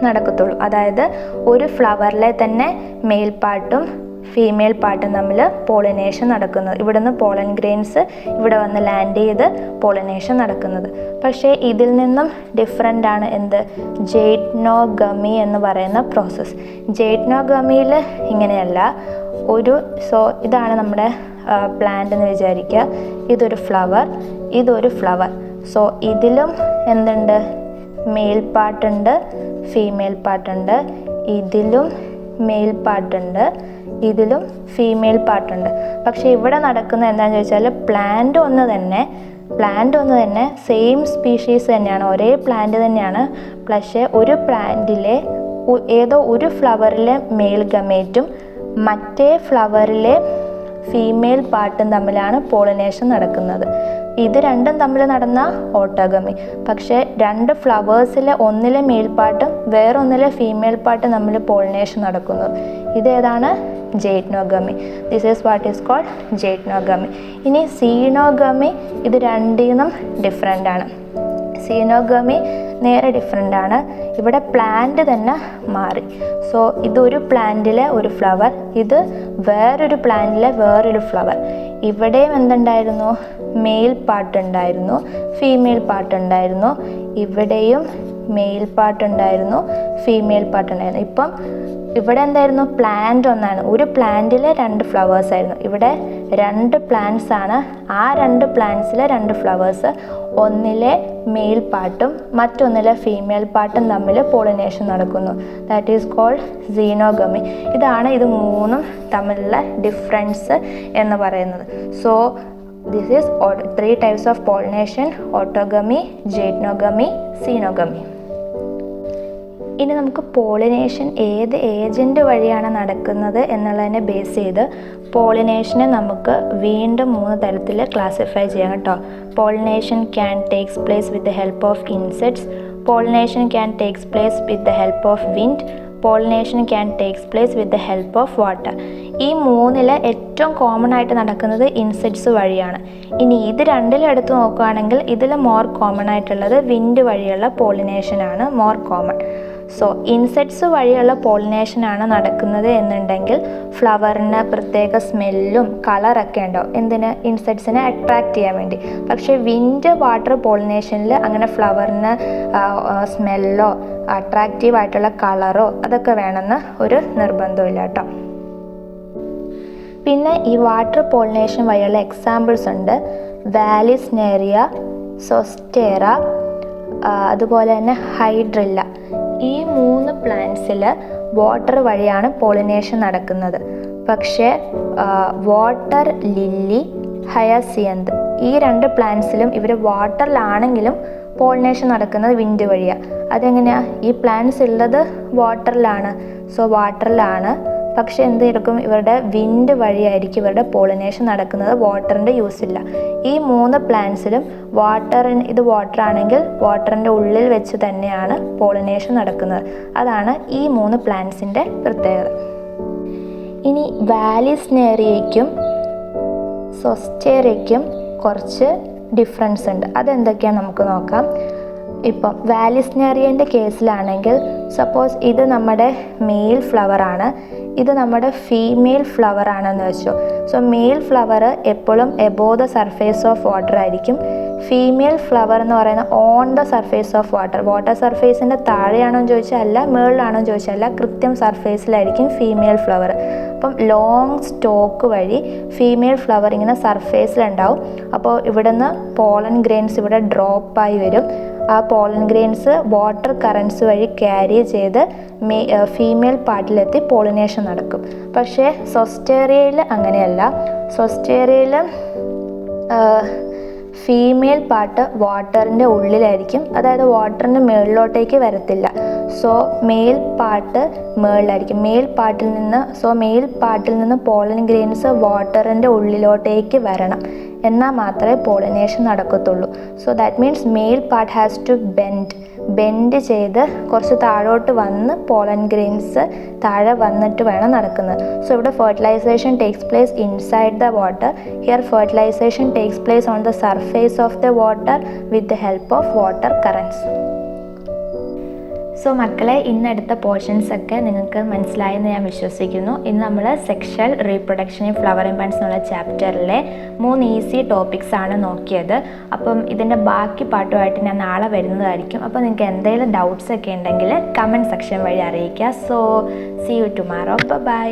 നടക്കത്തുള്ളൂ. അതായത് ഒരു ഫ്ലവറിലെ തന്നെ മെയിൽ പാർട്ടും ഫീമെയിൽ പാർട്ടും തമ്മിൽ പോളിനേഷൻ നടക്കുന്നത്. ഇവിടുന്ന് പോളൻ ഗ്രെയിൻസ് ഇവിടെ വന്ന് ലാൻഡ് ചെയ്ത് പോളിനേഷൻ നടക്കുന്നത്. പക്ഷേ ഇതിൽ നിന്നും ഡിഫറെൻ്റ് ആണ് എന്ത്? ജെയ്റ്റ്നോഗമി എന്ന് പറയുന്ന പ്രോസസ്സ്. ജെയ്റ്റ്നോഗമിയിൽ ഇങ്ങനെയല്ല. ഇതാണ് നമ്മുടെ പ്ലാന്റ് എന്ന് വിചാരിക്കുക. ഇതൊരു ഫ്ലവർ, ഇതൊരു ഫ്ലവർ. സോ ഇതിലും എന്തുണ്ട്? മെയിൽ പാർട്ടുണ്ട്, ഫീമെയിൽ പാർട്ടുണ്ട്. ഇതിലും മെയിൽ പാർട്ടുണ്ട്, ഇതിലും ഫീമെയിൽ പാർട്ടുണ്ട്. പക്ഷേ ഇവിടെ നടക്കുന്നത് എന്താണെന്ന് ചോദിച്ചാൽ പ്ലാന്റ് ഒന്ന് തന്നെ സെയിം സ്പീഷീസ് തന്നെയാണ്, ഒരേ പ്ലാന്റ് തന്നെയാണ്. പക്ഷേ ഒരു പ്ലാന്റിലെ ഏതോ ഒരു ഫ്ലവറിലെ മെയിൽ ഗമേറ്റും മറ്റേ ഫ്ലവറിലെ ഫീമെയിൽ പാർട്ടും തമ്മിലാണ് പോളിനേഷൻ നടക്കുന്നത്. ഇത് രണ്ടും തമ്മിൽ നടന്ന ഓട്ടോഗമി. പക്ഷേ രണ്ട് ഫ്ലവേഴ്സിലെ ഒന്നിലെ മെയിൽ പാർട്ടും വേറൊന്നിലെ ഫീമെയിൽ പാർട്ടും തമ്മിൽ പോളിനേഷൻ നടക്കുന്നു. ഇതേതാണ്? Geitonogamy. This is what is called geitonogamy. ഇനി സീനോഗമി, ഇത് രണ്ടിൽ നിന്നും ഡിഫറെൻ്റ് ആണ്. സീനോഗമി നേരെ ഡിഫറെൻ്റ് ആണ്. ഇവിടെ പ്ലാന്റ് തന്നെ മാറി. സോ ഇതൊരു പ്ലാന്റിലെ ഒരു ഫ്ലവർ, ഇത് വേറൊരു പ്ലാന്റിലെ വേറൊരു ഫ്ലവർ. ഇവിടെയും എന്തുണ്ടായിരുന്നു? മെയിൽ പാർട്ട് ഉണ്ടായിരുന്നു, ഫീമെയിൽ പാർട്ട് ഉണ്ടായിരുന്നു. ഇവിടെയും മെയിൽ പാർട്ട് ഉണ്ടായിരുന്നു, ഫീമെയിൽ പാർട്ട് ഉണ്ടായിരുന്നു. ഇപ്പം ഇവിടെ എന്തായിരുന്നു? പ്ലാന്റ് ഒന്നാണ്. ഒരു പ്ലാന്റിലെ രണ്ട് ഫ്ലവേഴ്സ് ആയിരുന്നു. ഇവിടെ രണ്ട് പ്ലാന്റ്സ് ആണ്. ആ രണ്ട് പ്ലാന്റ്സിലെ രണ്ട് ഫ്ലവേഴ്സ്, ഒന്നിലെ മെയിൽ പാർട്ടും മറ്റൊന്നിലെ ഫീമെയിൽ പാർട്ടും തമ്മിൽ പോളിനേഷൻ നടക്കുന്നു. That is called xenogamy. ഇതാണ് ഇത് മൂന്നും തമ്മിലുള്ള ഡിഫറൻസ് എന്ന് പറയുന്നത്. So this is 3 types of pollination: autogamy, geitonogamy, xenogamy. ഇനി നമുക്ക് പോളിനേഷൻ ഏത് ഏജൻറ്റ് വഴിയാണ് നടക്കുന്നത് എന്നുള്ളതിനെ ബേസ് ചെയ്ത് പോളിനേഷനെ നമുക്ക് വീണ്ടും 3 തരത്തിൽ ക്ലാസിഫൈ ചെയ്യാം കേട്ടോ. Pollination can takes place with the help of insects, pollination can takes place with the help of wind, pollination can takes place with the help of water. ഈ 3-ൽ ഏറ്റവും കോമൺ ആയിട്ട് നടക്കുന്നത് ഇൻസെക്ട്സ് വഴിയാണ്. ഇനി ഇത് രണ്ടിലും എടുത്ത് നോക്കുകയാണെങ്കിൽ ഇതിൽ മോർ കോമൺ ആയിട്ടുള്ളത് വിൻഡ് വഴിയുള്ള പോളിനേഷനാണ് മോർ കോമൺ. സോ ഇൻസെക്ട്സ് വഴിയുള്ള പോളിനേഷനാണ് നടക്കുന്നത് എന്നുണ്ടെങ്കിൽ ഫ്ലവറിന് പ്രത്യേക സ്മെല്ലും കളറൊക്കെ ഉണ്ടാവും. എന്തിന്? ഇൻസെക്ട്സിനെ അട്രാക്റ്റ് ചെയ്യാൻ വേണ്ടി. പക്ഷേ വിൻഡ് വാട്ടർ പോളിനേഷനിൽ അങ്ങനെ ഫ്ലവറിന് സ്മെല്ലോ അട്രാക്റ്റീവ് ആയിട്ടുള്ള കളറോ അതൊക്കെ വേണമെന്ന് ഒരു നിർബന്ധമില്ല കേട്ടോ. പിന്നെ ഈ വാട്ടർ പോളിനേഷൻ വഴിയുള്ള എക്സാമ്പിൾസ് ഉണ്ട്. വാലിസ്നേറിയ, സൊസ്റ്റേറ, അതുപോലെ തന്നെ ഹൈഡ്രില്ല. ഈ 3 പ്ലാന്റ്സിൽ വാട്ടർ വഴിയാണ് പോളിനേഷൻ നടക്കുന്നത്. പക്ഷേ വാട്ടർ ലില്ലി, ഹയാസിയന്ത്, ഈ 2 പ്ലാന്റ്സിലും ഇവർ വാട്ടറിലാണെങ്കിലും പോളിനേഷൻ നടക്കുന്നത് വിൻഡ് വഴിയാണ്. അതെങ്ങനെയാണ്? ഈ പ്ലാന്റ്സ് ഉള്ളത് വാട്ടറിലാണ്. സോ വാട്ടറിലാണ്, പക്ഷെ എന്തായിരിക്കും? ഇവരുടെ വിൻഡ് വഴിയായിരിക്കും ഇവരുടെ പോളിനേഷൻ നടക്കുന്നത്. വാട്ടറിൻ്റെ യൂസ് ഇല്ല. ഈ 3 പ്ലാന്റ്സിലും ഇത് വാട്ടർ ആണെങ്കിൽ വാട്ടറിൻ്റെ ഉള്ളിൽ വെച്ച് തന്നെയാണ് പോളിനേഷൻ നടക്കുന്നത്. അതാണ് ഈ 3 പ്ലാന്റ്സിൻ്റെ പ്രത്യേകത. ഇനി വാലിസ്നേറിയയ്ക്കും സൊസ്റ്റേറയ്ക്കും കുറച്ച് ഡിഫറൻസ് ഉണ്ട്. അതെന്തൊക്കെയാണ് നമുക്ക് നോക്കാം. ഇപ്പം വാലിസ്നേറിയൻ്റെ കേസിലാണെങ്കിൽ സപ്പോസ് ഇത് നമ്മുടെ മെയിൽ ഫ്ലവറാണ്, ഇത് നമ്മുടെ ഫീമെയിൽ ഫ്ലവർ ആണെന്ന് വെച്ചോ. സോ മെയിൽ ഫ്ലവർ എപ്പോഴും above the surface of water ആയിരിക്കും. ഫീമെയിൽ ഫ്ലവർ എന്ന് പറയുന്നത് on the surface of water. Water സർഫേസിൻ്റെ താഴെയാണോ എന്ന് ചോദിച്ചാൽ അല്ല, മുകളിലാണോ എന്ന് ചോദിച്ചാൽ അല്ല, കൃത്യം സർഫേസിലായിരിക്കും ഫീമെയിൽ ഫ്ലവർ. അപ്പം ലോങ് സ്റ്റോക്ക് വഴി ഫീമെയിൽ ഫ്ലവർ ഇങ്ങനെ സർഫേസിലുണ്ടാവും. അപ്പോൾ ഇവിടുന്ന് പോളൻ ഗ്രെയിൻസ് ഇവിടെ ഡ്രോപ്പായി വരും. ആ പോളൻ ഗ്രെയിൻസ് വാട്ടർ കറൻസ് വഴി ക്യാരി ചെയ്ത് ഫീമെയിൽ പാർട്ടിലെത്തി പോളിനേഷൻ നടക്കും. പക്ഷേ സൊസ്റ്റേറിയയിൽ അങ്ങനെയല്ല. സൊസ്റ്റേറിയയിൽ ഫീമെയിൽ പാർട്ട് വാട്ടറിൻ്റെ ഉള്ളിലായിരിക്കും, അതായത് വാട്ടറിൻ്റെ മുകളിലോട്ടേക്ക് വരത്തില്ല. സോ മെയിൽ പാർട്ട് മുകളിലായിരിക്കും. മെയിൽ പാർട്ടിൽ നിന്ന് പോളൻ ഗ്രെയിൻസ് വാട്ടറിൻ്റെ ഉള്ളിലോട്ടേക്ക് വരണം, എന്നാൽ മാത്രമേ പോളിനേഷൻ നടക്കത്തുള്ളൂ. So that means male part has to bend ചെയ്ത് കുറച്ച് താഴോട്ട് വന്ന് പോളൻ ഗ്രെയിൻസ് താഴെ വന്നിട്ട് വേണം നടക്കുന്നത്. സോ ഇവിടെ fertilisation takes place inside the water. Here fertilisation takes place on the surface of the water with the help of water currents. So മക്കളെ, ഇന്നെടുത്ത പോർഷൻസ് ഒക്കെ നിങ്ങൾക്ക് മനസ്സിലായെന്ന് ഞാൻ വിശ്വസിക്കുന്നു. ഇന്ന് നമ്മൾ sexual reproduction in flowering plants എന്നുള്ള ചാപ്റ്ററിലെ 3 ഈസി ടോപ്പിക്സ് ആണ് നോക്കിയത്. അപ്പം ഇതിൻ്റെ ബാക്കി പാട്ടുമായിട്ട് ഞാൻ നാളെ വരുന്നതായിരിക്കും. അപ്പോൾ നിങ്ങൾക്ക് എന്തെങ്കിലും ഡൗട്ട്സ് ഒക്കെ ഉണ്ടെങ്കിൽ കമൻറ്റ് സെക്ഷൻ വഴി അറിയിക്കുക. So see you tomorrow. By.